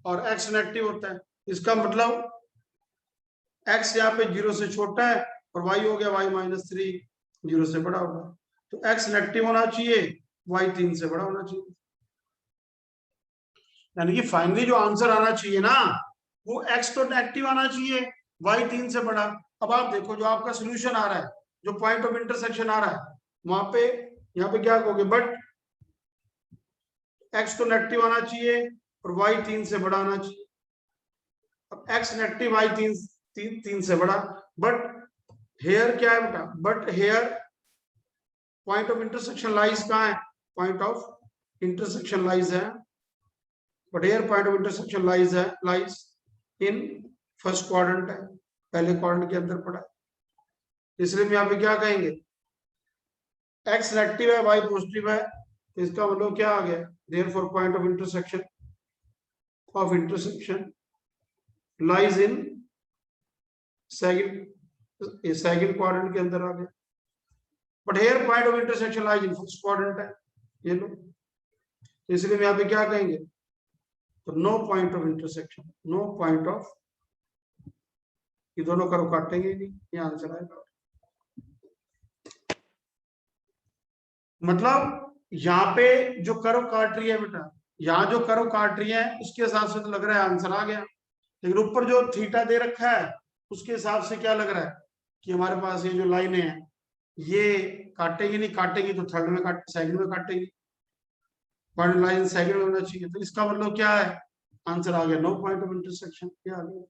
और x नेगेटिव होता है। इसका मतलब x यहाँ पे 0 से छोटा है और y हो गया y-3 0 से बड़ा होगा। तो x नेगेटिव होना चाहिए, y 3 से बड़ा होना चाहिए। यानी कि फाइनली जो आंसर आना चाहिए ना, वो x तो नेगेटिव आना चाहिए, y 3 से बड़ा। अब आप देखो जो आपका सोल्यूशन आ रहा है, जो पॉइंट ऑफ इंटरसेक्शन आ रहा है, वहां पे यहाँ पे क्या कहोगे, बट x तो नेगेटिव आना चाहिए और y 3 से बड़ा आना चाहिए। अब x नेगेटिव, y 3 से बड़ा, बट हेयर क्या है बेटा, but here point of intersection lies कहाँ है, पॉइंट ऑफ इंटरसेक्शन लाइज है, but here point of intersection lies है, लाइज इन फर्स्ट क्वाड्रेंट है, पहले क्वाड्रेंट के अंदर पड़ा है। इसलिए हम यहाँ पे क्या कहेंगे, x नेगेटिव है, y पॉजिटिव है, तो इसका मतलब क्या आ गया, therefore point of intersection lies in second quadrant के अंदर आ गया, but here point of intersection lies in first quadrant है, ये लो। इसलिए हम यहाँ पे क्या कहेंगे, तो no point of intersection, no point of, ये दोनों कर्व काटेंगे नहीं, ये आंसर आएगा। मतलब यहाँ पे जो कर्व काट रही है बेटा, यहाँ जो कर्व काट रही है उसके हिसाब से तो लग रहा है आंसर आ गया, लेकिन ऊपर जो थीटा दे रखा है उसके हिसाब से क्या लग रहा है कि हमारे पास ये जो लाइनें हैं ये काटेगी नहीं, काटेगी तो थर्ड में काट, सेकंड में काटेगी, पॉइंट लाइन सेकंड में होना चाहिए। तो इसका मतलब क्या है, आंसर आ गया नो पॉइंट ऑफ इंटरसेक्शन। क्या आ गया,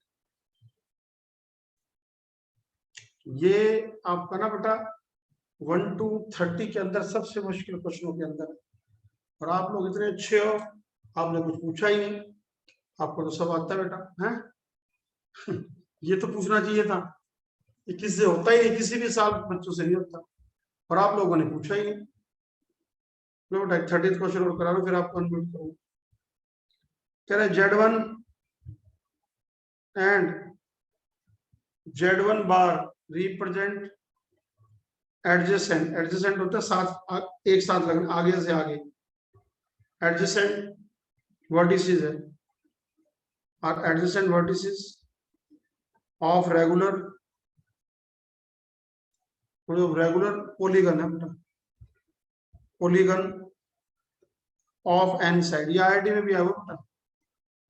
ये आपका ना बेटा 1 to 30 के अंदर सबसे मुश्किल क्वेश्चनों के अंदर, और आप लोग इतने अच्छे हो, आपने कुछ पूछा ही नहीं, आपको तो सब आता है बेटा है। ये तो पूछना चाहिए था, ये किससे होता ही नहीं, किसी भी साल बच्चों से नहीं होता, और आप लोगों ने पूछा ही नहीं। लो बेटा 30th क्वेश्चन और करा लो, फिर आपको अनम्यूट करूँ। कह रहे Z1 and Z1 bar represent adjacent, adjacent होता है साथ, एक साथ लगना, आगे से आगे, एडजेसेंट वर्टिसेस है, और adjacent vertices of regular polygon है बेटा, पॉलीगन ऑफ एन साइड, ये आईआईटी में भी आया बेटा,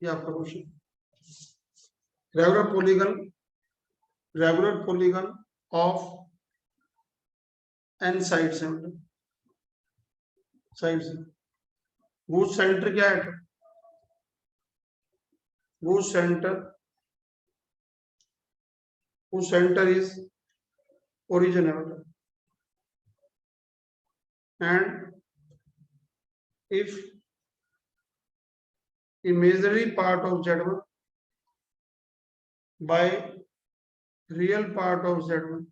ये आपका question. Regular polygon of n sides है बेटा, साइड्स है। वो सेंटर क्या है, वो सेंटर इज ओरिजिन है बेटा, and if imaginary part of Z1 by real part of Z1,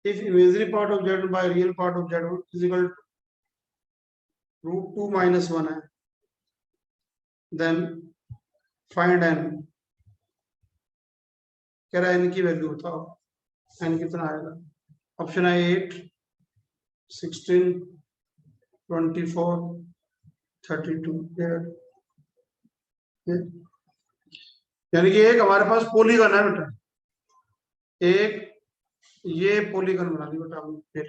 if imaginary part of Z1 by real part of Z1 is equal to √2 - 1 है, then find n। कह रहा है n की value बताओ, n कितना आएगा। ऑप्शन है 8, 16, 24, 32। यानी कि एक हमारे पास पॉलीगन है बेटा, एक ये पॉलीगन बना ली बेटा हमने, फिर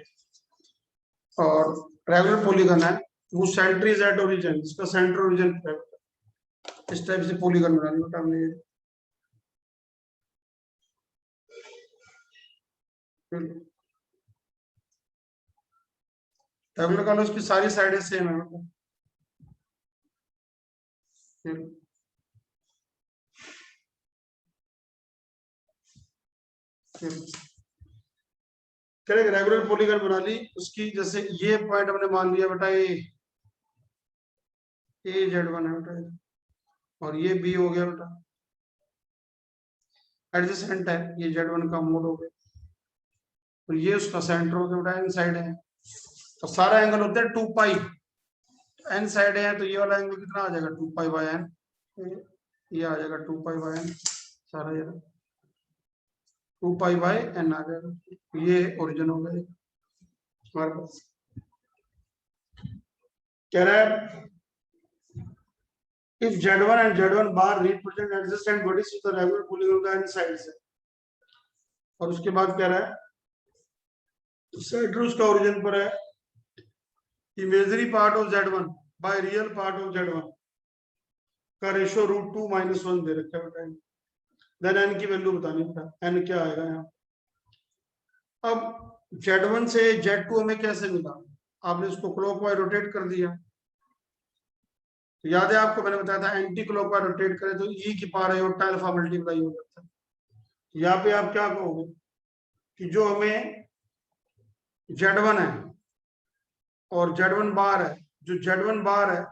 और रेगुलर पॉलीगन है, वो सेंटर इज एट ओरिजिन, इसका सेंटर ओरिजिन है। इस टाइप से पॉलीगन बना लिया बेटा हमने। टेबुलर कॉलम्स की सारी साइडें सेम है बेटा। करेक्ट, रेगुलर पॉलीगन बना ली उसकी। जैसे ये पॉइंट हमने मान लिया बेटा ए Z1 है बेटा, और ये बी हो गया बेटा, एडजेसेंट है, ये Z1 का मोड हो गया, और ये उसका सेंटर हो गया बेटा, इन साइड है। तो सारा एंगल होता है 2 पाई, एन साइड है तो ये वाला एंगल कितना आ जाएगा 2 पाई बाय एन, ये आ जाएगा 2 पाई बाय एन, सारा ये 2 पाई बाय एन आ जाएगा। ये ओरिजिन हो गया हमारे पास। कह रहा है if Z1 and Z1 bar represent adjacent bodies with the regular polygon का n sides है, और उसके बाद कह रहा है सेंटर उसका ओरिजिन पर है, imagery part of Z1 by real part of Z1 का रेशियो √2 - 1 दे रखा है। देन n की वैल्यू बतानी पड़ा, n क्या आएगा यहाँ। अब Z1 से Z2 हमें कैसे मिला, आपने उसको क्लॉकवाइज रोटेट कर दिया। तो याद है आपको मैंने बताया था एंटी क्लॉकवाइज रोटेट करें तो ई की पावर आयोटा अल्फा मल्टीप्लाई हो जाता है। यहाँ पे आप क्या कहोगे कि जो हमें Z1 है और Z1 बार है, जो Z1 बार है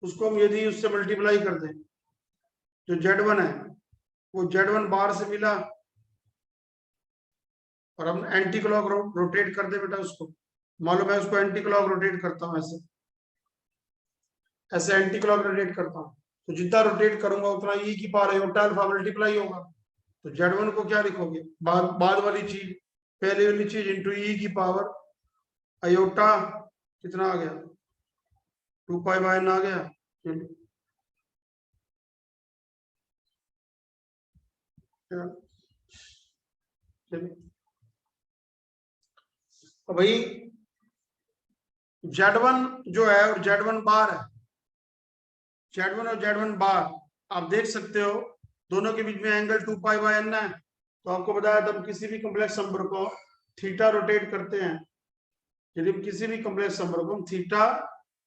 उसको हम यदि उससे मल्टीप्लाई कर दें, जो Z1 है वो Z1 बार से मिला, और हम एंटी क्लॉक रोटेट कर दे बेटा उसको, मालूम है उसको एंटी क्लॉक रोटेट करता हूँ, ऐसे ऐसे एंटी क्लॉक रोटेट करता हूँ, तो जितना रोटेट करूंगा उतना ई की पावर आयोटा अल्फा मल्टीप्लाई होगा। तो Z1 को क्या लिखोगे, बाद वाली चीज, पहले वाली चीज इंटू ई की पावर आयोटा कितना आ गया 2 पाई बाय एन आ गया। तो भाई Z1 जो है और Z1 बार है, Z1 और Z1 बार आप देख सकते हो दोनों के बीच में एंगल 2 पाई बाय एन है। तो आपको बताया था हम किसी भी कॉम्प्लेक्स नंबर को थीटा रोटेट करते हैं, यदि हम किसी भी कॉम्प्लेक्स नंबर को हम थीटा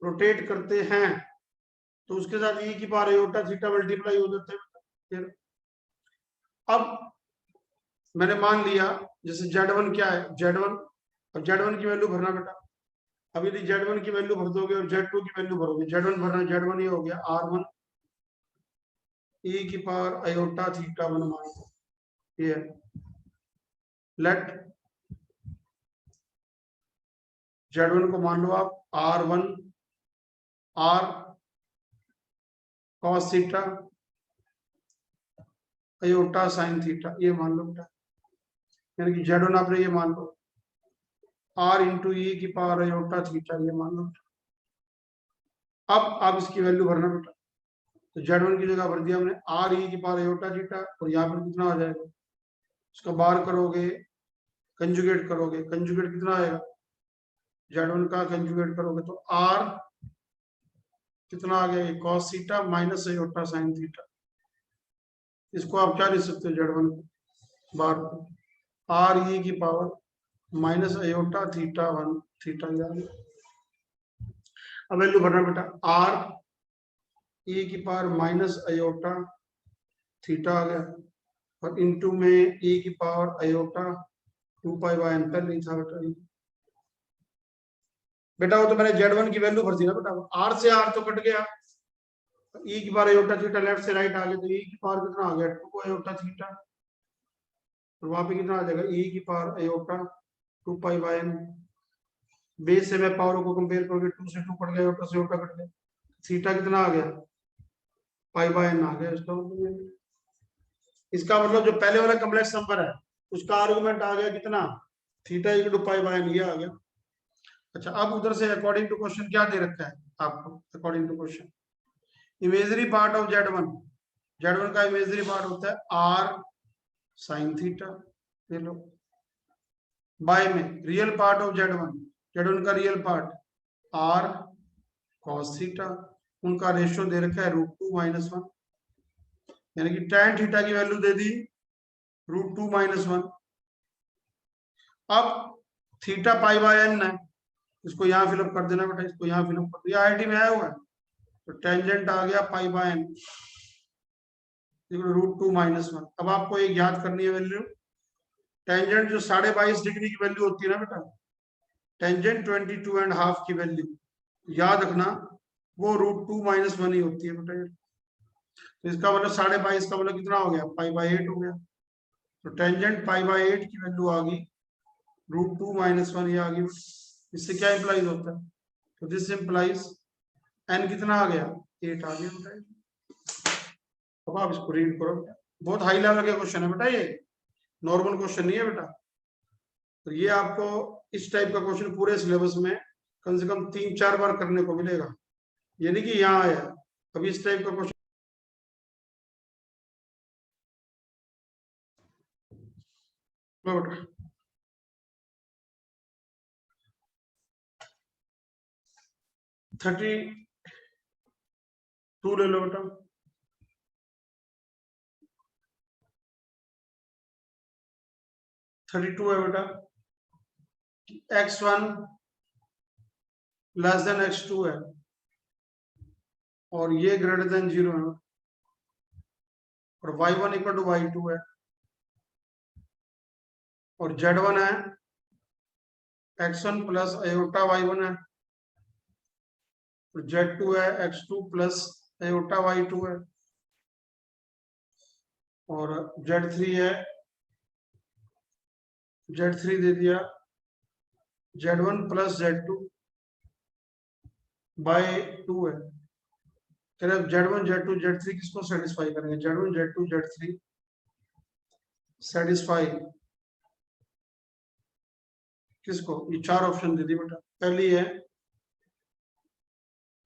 रोटेट करते हैं तो उसके साथ ई की पावर आयोटा थीटा मल्टीप्लाई हो जाता है। अब मैंने मान लिया जैसे Z1 क्या है Z1, अब Z1 की वैल्यू भरना बेटा। अब यदि Z1 की वैल्यू भर दोगे और Z2 की वैल्यू भरोगे, Z1 भरना, Z1 ये हो गया R1 ई की पावर आयोटा थीटा 1 मान लो, ये लेट Z1 को मान लो आप R1 R cos theta iota sine theta, ये मान लो बेटा, यानी कि Z1 आपने ये मान लो R इंटू ई की पावर आयोटा थीटा, ये मान लो। अब आप इसकी वैल्यू भरना बेटा, तो Z1 की जगह भर दिया हमने R ई की पावर आयोटा थीटा, और यहाँ पर कितना आ जाएगा, उसका बार करोगे कंजुगेट करोगे, कंजुगेट कितना आएगा Z1 का कंजुगेट करोगे तो R कितना आ गया cos theta minus iota sine theta. इसको आप क्या लिख सकते हो Z1 बार R ई की power minus iota theta 1 theta, अब वैल्यू भरना बेटा R ई की पावर माइनस आयोटा थीटा आ गया, और इनटू में ई की power iota 2 pi by n, नहीं था बेटा वो तो मैंने Z1 की वैल्यू भर दी ना बेटा, R से R तो कट गया, ई की पावर आयोटा थीटा लेफ्ट से राइट आ गया, तो ई की पावर कितना आ गया 2 आयोटा थीटा, और वहां पे कितना आ जाएगा ई की power iota 2 pi by n. Base से मैं पावर को कंपेयर करोगे 2 से 2 कट गया, आयोटा से आयोटा कट गया, थीटा कितना आ गया पाई बाय एन आ गया। इसका मतलब जो पहले वाला कॉम्प्लेक्स नंबर है उसका आर्गुमेंट आ गया कितना theta equal to pi by n, ये आ गया। अच्छा, अब उधर से अकॉर्डिंग टू क्वेश्चन क्या दे रखा है आपको, according to question imaginary part of Z1 का इमेजरी पार्ट होता है R साइन थीटा, ये लो, बाय में रियल पार्ट ऑफ Z1 का real part R cos theta, उनका रेशियो दे रखा है √2 - 1, यानी कि tan थीटा की वैल्यू दे दी √2 - 1। अब थीटा पाई बाय n है, इसको यहाँ फिलअप कर देना बेटा, इसको यहाँ फिलअप कर दिया, आईआईटी में आया हुआ है। तो टेंजेंट आ गया पाई बाय n √2 - 1। अब आपको एक याद करनी है वैल्यू, टेंजेंट जो 22.5 डिग्री की वैल्यू होती है ना बेटा, टेंजेंट 22.5 की वैल्यू याद रखना, वो √2 - 1 ही होती है बेटा। तो इसका मतलब 22.5 का मतलब कितना हो गया, π/8 हो गया। तो टेंजेंट π/8 की वैल्यू आ गई √2 - 1 ये आ गई। इससे क्या इंप्लाइज होता है, तो दिस इंप्लाइज n कितना आ गया, 8 आ गया बेटा। अब आप इसको रीड करो, बहुत हाई लेवल का क्वेश्चन है बेटा, ये नॉर्मल क्वेश्चन नहीं है बेटा। तो ये आपको इस टाइप का क्वेश्चन पूरे सिलेबस में कम से कम 3-4 बार करने को मिलेगा, ये नहीं कि यहाँ आया। अभी इस टाइप का क्वेश्चन 32 ले लो बेटा। 32 है बेटा, x1 लेस देन x2 है और ये ग्रेटर देन 0 है, और y1 इक्वल टू y2 है, और z1 है x1 प्लस अयोटा y1 है, और z2 है x2 प्लस अयोटा y2 है, और z3 है, z3 दे दिया z1 प्लस z2 बाय 2 है। कह रहे z1 z2 z3 किसको सेटिस्फाई करेंगे, z1 z2 z3 सेटिस्फाई किसको, ये 4 ऑप्शन दे दी बेटा। पहली है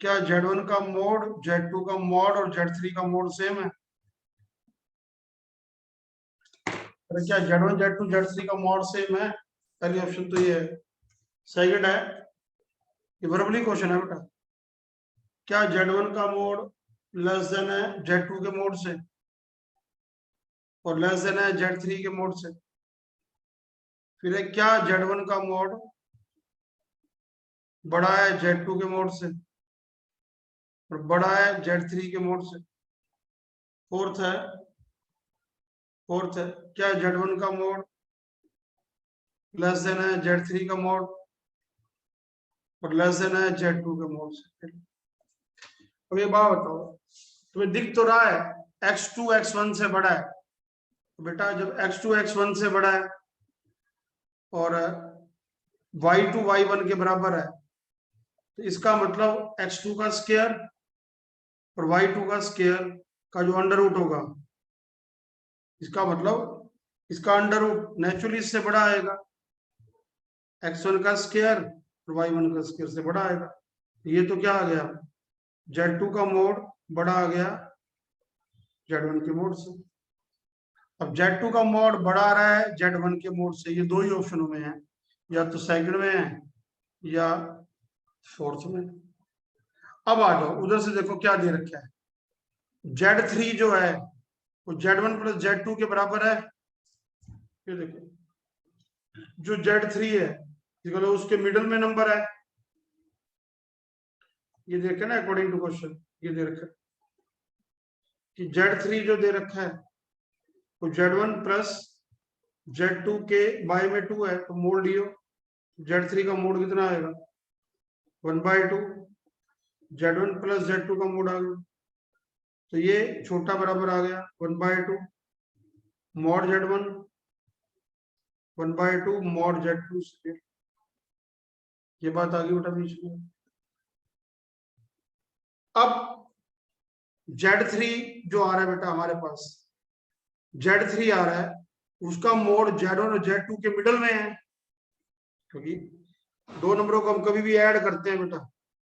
क्या z1 का मोड z2 का मोड और z3 का मोड सेम है, अरे क्या z1 z2 z3 का मोड सेम है, पहली ऑप्शन तो ये है। सेकंड है, ये वर्बली क्वेश्चन है बेटा, क्या z1 का मोड लेस देन है z2 के मोड से और लेस देन है z3 के मोड से। फिर है क्या z1 का मोड बड़ा है z2 के मोड से और बड़ा है z3 के मोड से। फोर्थ है क्या z1 का मोड लेस देन है z3 का मोड और लेस देन है z2 के मोड से। अब ये बात बताओ, तुम्हें दिख तो रहा है x2 x1 से बड़ा है, तो बेटा जब x2 x1 से बड़ा है और y2 y1 के बराबर है, तो इसका मतलब x2 का स्क्वायर और y2 का स्क्वायर का जो अंडर रूट होगा, इसका मतलब इसका अंडर रूट नेचुरली इससे बड़ा आएगा, x1 का स्क्वायर और y1 का स्क्वायर से बड़ा आएगा। ये तो क्या आ गया, z2 का मोड बड़ा आ गया z1 के मोड से। अब z2 का मोड बड़ा आ रहा है z1 के मोड से, ये दो ही ऑप्शनों में है, या तो सेकंड में है या फोर्थ में। अब आ जाओ उधर से, देखो क्या दे रखा है, z3 जो है वो z1 प्लस z2 के बराबर है। ये देखो जो z3 है उसके मिडल में नंबर है, ये देखे ना अकॉर्डिंग टू क्वेश्चन, ये दे रखा है कि z3 जो दे रखा है वो z1 प्लस z2 के बाय में 2 है, तो मोड लियो, z3 का मोड कितना आएगा 1/2, z1 प्लस z2 का मोड आ गया, तो ये छोटा बराबर आ गया 1/2 मॉड z1 1/2 मॉड z2। ये बात आ गई बेटा बीच में। अब z3 जो आ रहा है बेटा हमारे पास, z3 आ रहा है, उसका मोड z1 और z2 के मिडल में है, क्योंकि दो नंबरों को हम कभी भी ऐड करते हैं बेटा,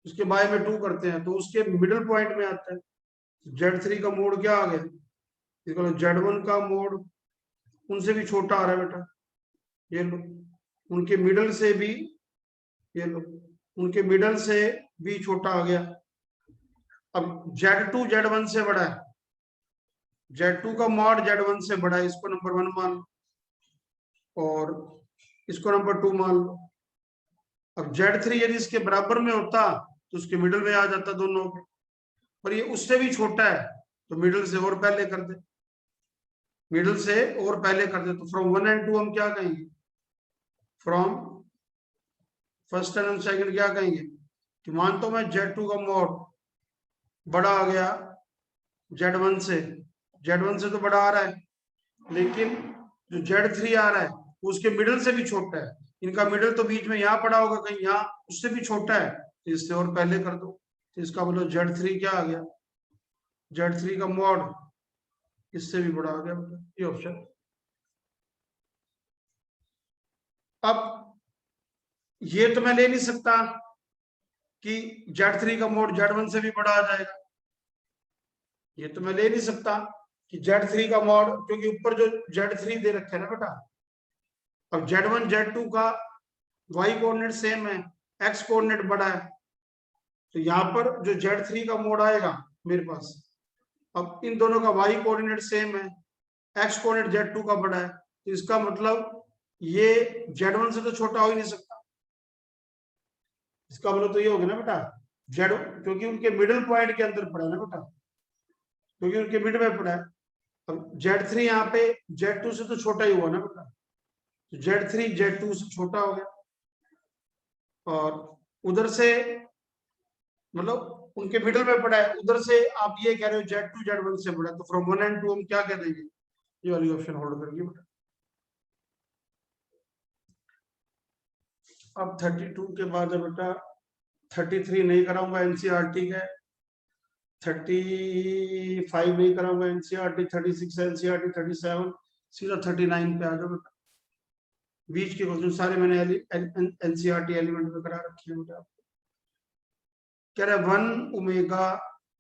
उसके बाय में 2 करते हैं तो उसके मिडल पॉइंट में आता है। z3 का मोड क्या आ गया, z1 का मोड उनसे भी छोटा आ रहा है बेटा, ये लो, उनके मिडल से भी, ये लो, उनके मिडल से भी छोटा आ गया। अब z2 z1 से बड़ा है, Z2 का मॉड Z1 से बड़ा है, इसको नंबर 1 मान लो और इसको नंबर 2 मान लो। अब Z3 यदि इसके बराबर में होता तो उसके मिडिल में आ जाता दोनों के, पर ये उससे भी छोटा है तो मिडिल से और पहले कर दे, मिडिल से और पहले कर दे। तो फ्रॉम 1 and 2 हम क्या कहेंगे, फ्रॉम फर्स्ट एंड सेकंड क्या कहेंगे कि मानता हूं मैं Z2 का मॉड बड़ा आ गया Z1 से, Z1 से तो बड़ा आ रहा है, लेकिन जो Z3 आ रहा है उसके मिडिल से भी छोटा है, इनका मिडिल तो बीच में यहाँ पड़ा होगा कहीं, यहाँ उससे भी छोटा है, तो इससे और पहले कर दो। तो इसका मतलब Z3 क्या आ गया, Z3 का मॉड इससे भी बड़ा आ गया, ये ऑप्शन। अब ये तो मैं ले नहीं सकता कि Z3 का मॉड Z1 से भी बड़ा आ जाएगा, ये तो मैं ले नहीं सकता कि Z3 का मॉड, क्योंकि ऊपर जो Z3 दे रखे है ना बेटा, अब Z1 Z2 का y कोऑर्डिनेट सेम है, x कोऑर्डिनेट बड़ा है, तो यहाँ पर जो Z3 का मोड आएगा मेरे पास, अब इन दोनों का y कोऑर्डिनेट सेम है, x कोऑर्डिनेट Z2 का बड़ा है, तो इसका मतलब ये Z1 से तो छोटा हो ही नहीं सकता। इसका मतलब तो ये हो गया ना बेटा Z, क्योंकि उनके मिडिल पॉइंट के अंदर पड़ा है ना बेटा, क्योंकि उनके मिड में पड़ा है। अब Z3 यहाँ पे Z2 से तो छोटा ही हुआ ना बेटा, तो Z3 Z2 से छोटा हो गया, और उधर से मतलब उनके मिडिल में पड़ा है, उधर से आप ये कह रहे हो Z2 Z1 से बड़ा, तो फ्रॉम 1 and 2 हम क्या कह देंगे, ये वाली ऑप्शन होल्ड करेंगे बेटा। अब 32 के बाद है बेटा 33 नहीं कराऊंगा एनसीईआरटी का, 35 नहीं कराऊंगा एनसीईआरटी, 36 एनसीईआरटी, 37 सीधा 39 पे आ जाओ बेटा। बीच के क्वेश्चन सारे मैंने एनसीईआरटी एलिमेंट में करा रखे हैं बेटा। कह रहा है 1 ओमेगा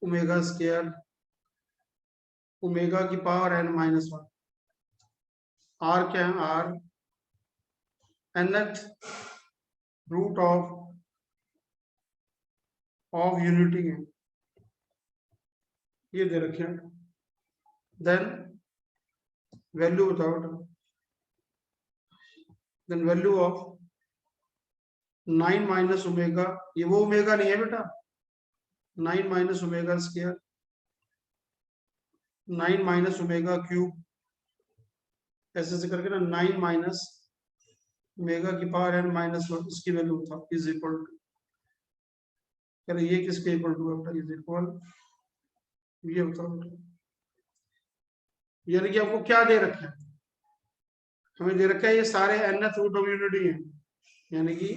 ओमेगा स्क्वायर ओमेगा की पावर n-1, r क्या है, r nth root of unity है, ये दे रखे हैं। देन वैल्यू बताओ, then value of 9 minus omega, ये वो ओमेगा नहीं है बेटा, 9 minus omega square, 9 minus omega cube, ऐसे से करके ना 9 माइनस ओमेगा की पावर n-1, इसकी वैल्यू बताओ इज इक्वल टू, चलो ये किसके इक्वल टू है, इज इक्वल, ये बताओ। यानी कि आपको क्या दे रखा है, हमें दे रखा है ये सारे nth रूट ऑफ यूनिटी है, यानी कि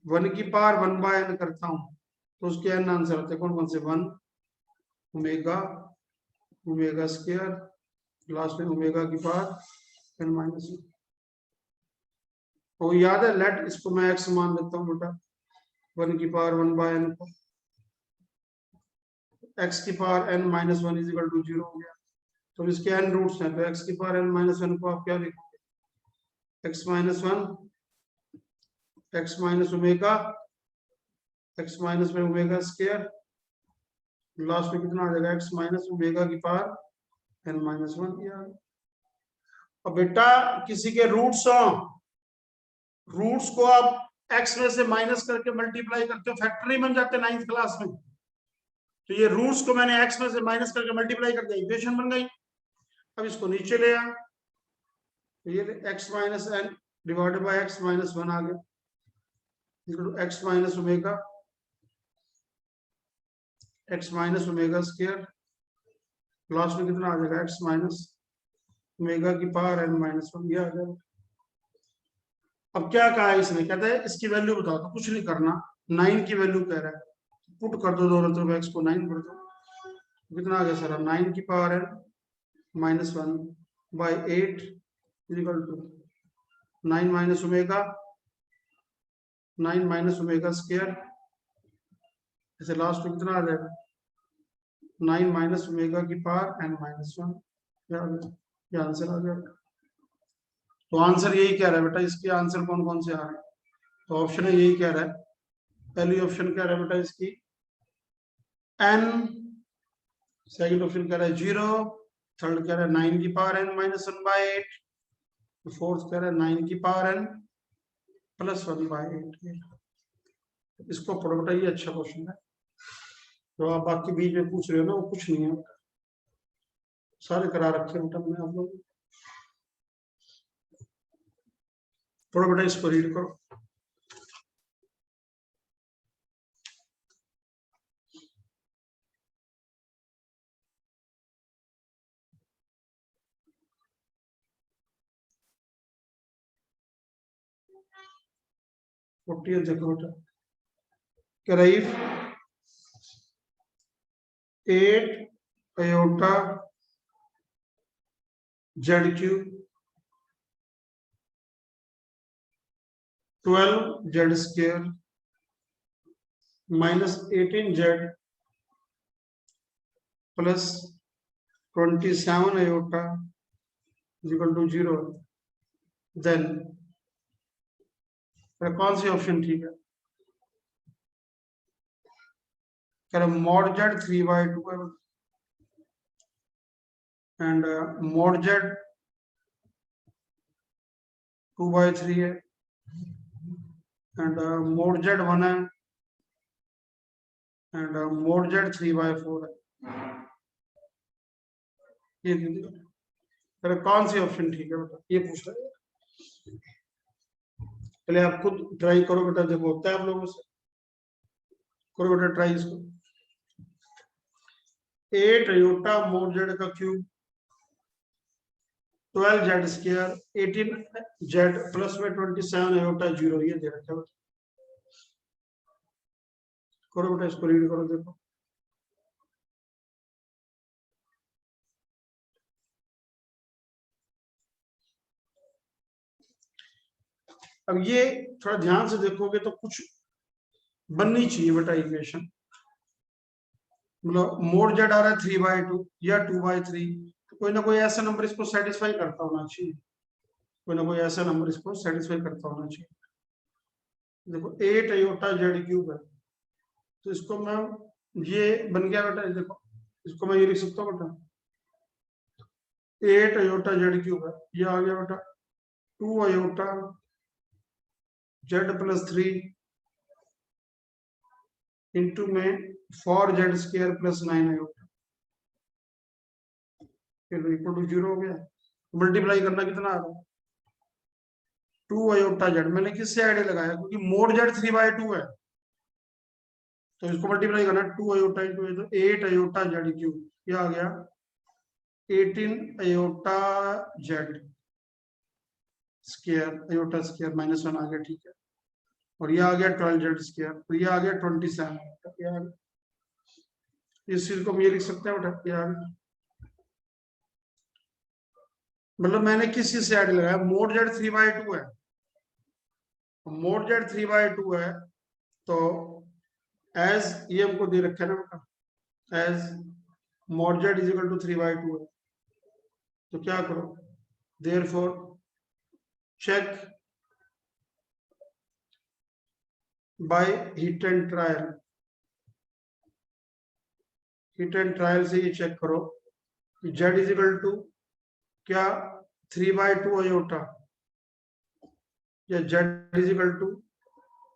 1 की पावर 1/n करता हूं तो उसके n आंसर होते हैं, कौन कौन से, 1 ओमेगा ओमेगा स्क्वायर, लास्ट में ओमेगा की पावर n-1। तो याद है, लेट इसको मैं x मान लेता हूं बेटा, 1 की पावर 1/n को, x की power n-1 is equal to 0 हो गया। तो इसके n रूट्स हैं, तो x की पावर n-1 को आप क्या लिखोगे, x-1 x minus omega, x minus में ओमेगा स्क्वायर, लास्ट में कितना आ जाएगा, x माइनस ओमेगा की पावर n-1। अब बेटा किसी के रूट्स हो, रूट्स को आप x में से माइनस करके मल्टीप्लाई करते हो, फैक्टर नहीं बन जाते 9th क्लास में, तो ये रूट्स को मैंने x में से माइनस करके मल्टीप्लाई कर दिया, इक्वेशन बन गई। अब इसको नीचे ले आया, तो ये x minus n divided by x minus 1 आ गया, x minus omega, x minus omega square, last में कितना आ जाएगा, x माइनस ओमेगा की पावर n-1, ये आ जाएगा। अब क्या कहा है इसने, कहता है इसकी वैल्यू बताओ, तो कुछ नहीं करना, 9 की वैल्यू कह रहा है, पुट कर दो दोनों तरफ, x को 9 कर दो, कितना आ गया सर, 9 की power n-1 by 8 equal to 9 minus omega, 9 minus omega square, ऐसे लास्ट में कितना आ जाएगा, 9 माइनस ओमेगा की पावर n-1, ये आंसर आ गया। तो आंसर यही कह रहा है बेटा, इसके आंसर कौन कौन से आ रहे हैं, तो ऑप्शन है यही कह रहा है, पहली ऑप्शन कह रहा है बेटा इसकी n, सेकंड ऑप्शन कह रहा है 0, थर्ड कह रहा है 9 की पावर n माइनस 1/8, फोर्थ कह रहा है 9 की पावर n प्लस 1/8। इसको पढ़ो बेटा, ये अच्छा क्वेश्चन है। तो आप बाकी बीच में पूछ रहे हो ना, वो कुछ नहीं है, सारे करा रखे हैं बेटा मैंने आप लोग। पढ़ो बेटा, इसको रीड करो। देखो बेटा, कह रही 8 iota z cube 12 z square minus 18 z plus 27 iota equal to 0। Then कौन सी ऑप्शन ठीक है? कह रहे mod z 3/2 and mod z 2/3 है एंड मॉड जेड 1 है एंड मॉड जेड 3/4 है। ये दीजिए, कौन सी ऑप्शन ठीक है बेटा, ये पूछ रहे हैं। पहले आप खुद ट्राई करो बेटा, जब होता है आप लोगों से, करो बेटा ट्राई इसको। 8 आयोटा मॉड जेड का cube 12 z square 18 z plus में 27 आयोटा 0, ये दे रखा है। करो बेटा, इसको रीड करो, देखो। अब ये थोड़ा ध्यान से देखोगे तो कुछ बननी चाहिए बेटा इक्वेशन। मतलब मोड जेड आ रहा है 3/2 या 2/3, तो कोई ना कोई ऐसा नंबर इसको सेटिस्फाई करता होना चाहिए, कोई ना कोई ऐसा नंबर इसको सेटिस्फाई करता होना चाहिए। देखो 8 आयोटा जेड क्यूब है, तो इसको मैं, ये बन गया बेटा, देखो इसको मैं ये लिख सकता हूँ बेटा, 8 आयोटा जेड क्यूब है, ये आ गया बेटा 2 आयोटा जेड प्लस 3 इंटू में 4 z square plus 9 iota, equal to 0 हो गया। मल्टीप्लाई करना कितना आ रहा है? 2 आयोटा जेड, मैंने किससे आईडी लगाया, क्योंकि मोड जेड 3/2 है, तो इसको मल्टीप्लाई करना 2 आयोटा इंटू, तो 8 आयोटा जेड क्यूब, ये आ गया 18 iota Z square, iota square minus 1 आ गया, ठीक है। और ये आ गया 12 जेड स्क्वायर, और ये आ गया 27, इस चीज को हम ये लिख सकते हैं बेटा, ये आ गया। मतलब मैंने किस चीज से ऐड लगाया, मोड जेड 3/2 है, मोड जेड 3/2 है, तो एज ये हमको दे रखा है ना बेटा, as mod z is equal to 3/2 है, तो क्या करो, therefore check by hit and trial, hit and trial से ये चेक करो कि z इज इक्वल टू क्या 3/2 आयोटा या z is equal to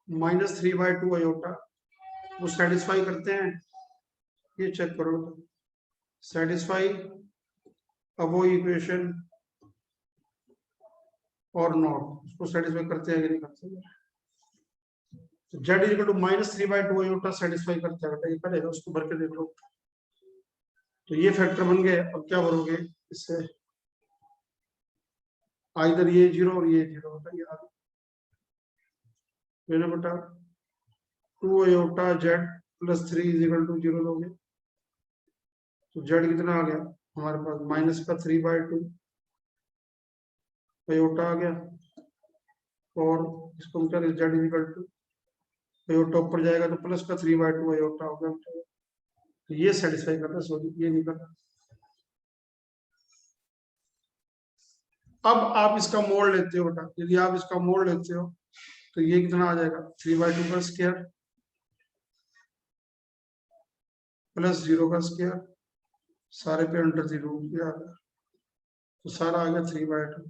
minus 3/2 iota, वो सेटिस्फाई करते हैं, ये चेक करो, सेटिस्फाई वो इक्वेशन और नॉट, उसको सेटिस्फाई करते हैं कि नहीं करते। z is equal to minus 3/2 iota satisfy करता है बेटा, ये करेगा, उसको भर के देख लो। तो ये फैक्टर बन गए, अब क्या भरोगे इससे, इधर ये 0 और ये 0 होता है, मैंने बेटा 2 iota z plus 3 is equal to 0 दोगे, तो जेड कितना आ गया हमारे पास, माइनस का 3/2 आयोटा आ गया, और इसको हम क्या z is equal to iota ऊपर जाएगा तो प्लस का 3/2 आयोटा हो गया, तो ये सेटिस्फाई करता है, सॉरी ये नहीं करता। अब आप इसका मोड लेते हो बेटा, यदि आप इसका मोड लेते हो तो ये कितना आ जाएगा, 3/2 का स्क्वायर प्लस 0 का स्क्वायर सारे पे अंडर द रूट ये आ गया, तो सारा आ गया 3/2।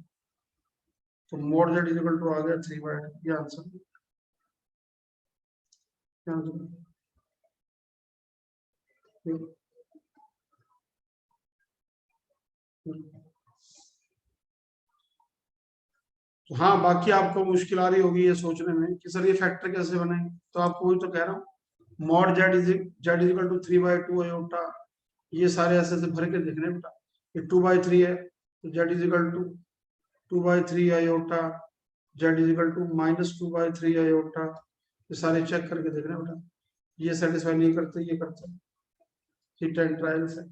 तो मोड जेड इक्वल टू आ गया 3/2, ये आंसर। हाँ, बाकी आपको मुश्किल आ रही होगी ये सोचने में कि सर ये फैक्टर कैसे बनेंगे, तो आपको वही तो कह रहा हूँ, mod z equal to 3/2 iota, ये सारे ऐसे ऐसे भर के देखने बेटा। ये 2/3 है तो z is equal to 2/3 iota, z is equal to -2/3 iota, ये सारे चेक करके देखने बेटा। ये सेटिस्फाई नहीं करते, ये करते, हिट एंड ट्रायल्स है।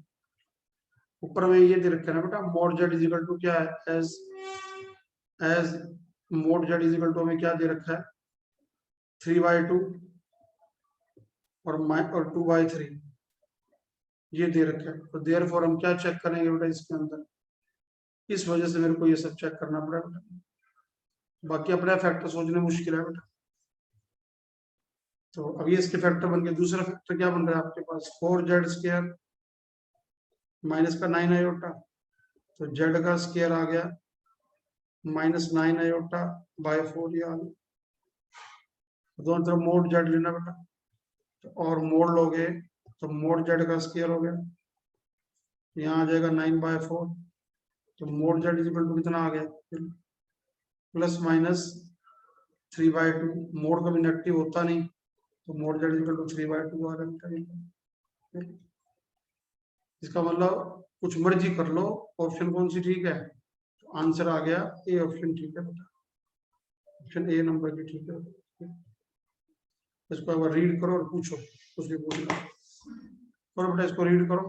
ऊपर में ये दे रखा है ना बेटा, mod z is equal to क्या है, as mod z is equal to हमें क्या दे रखा है 3/2 और 2/3 ये दे रखा है। तो देयरफॉर हम क्या चेक करेंगे बेटा इसके अंदर, इस वजह से मेरे को ये सब चेक करना पड़ा बेटा। बाकी अपने फैक्टर सोचने मुश्किल है बेटा। तो अभी इसके फैक्टर बन गए। दूसरा फैक्टर क्या बन रहा है आपके पास, 4z² माइनस का 9 आयोटा, तो z का स्क्वायर आ गया -9 आयोटा बाय 4, ये आ गया। दोनों तरफ मोड जेड लेना बेटा, तो और मोड लोगे तो मोड जेड का स्क्वायर हो गया, यहाँ आ जाएगा 9/4, तो मोड जेड इक्वल टू कितना आ गया प्लस माइनस 3/2। मोड कभी नेगेटिव होता नहीं, तो मोड जेड इक्वल टू 3/2 आ रहा है। इसका मतलब कुछ मर्जी कर लो, ऑप्शन कौन सी ठीक है, तो आंसर आ गया ए ऑप्शन ठीक है बेटा, ऑप्शन ए नंबर की ठीक है। इसको एक बार रीड करो और पूछो, कुछ भी पूछना करो बेटा, इसको रीड करो।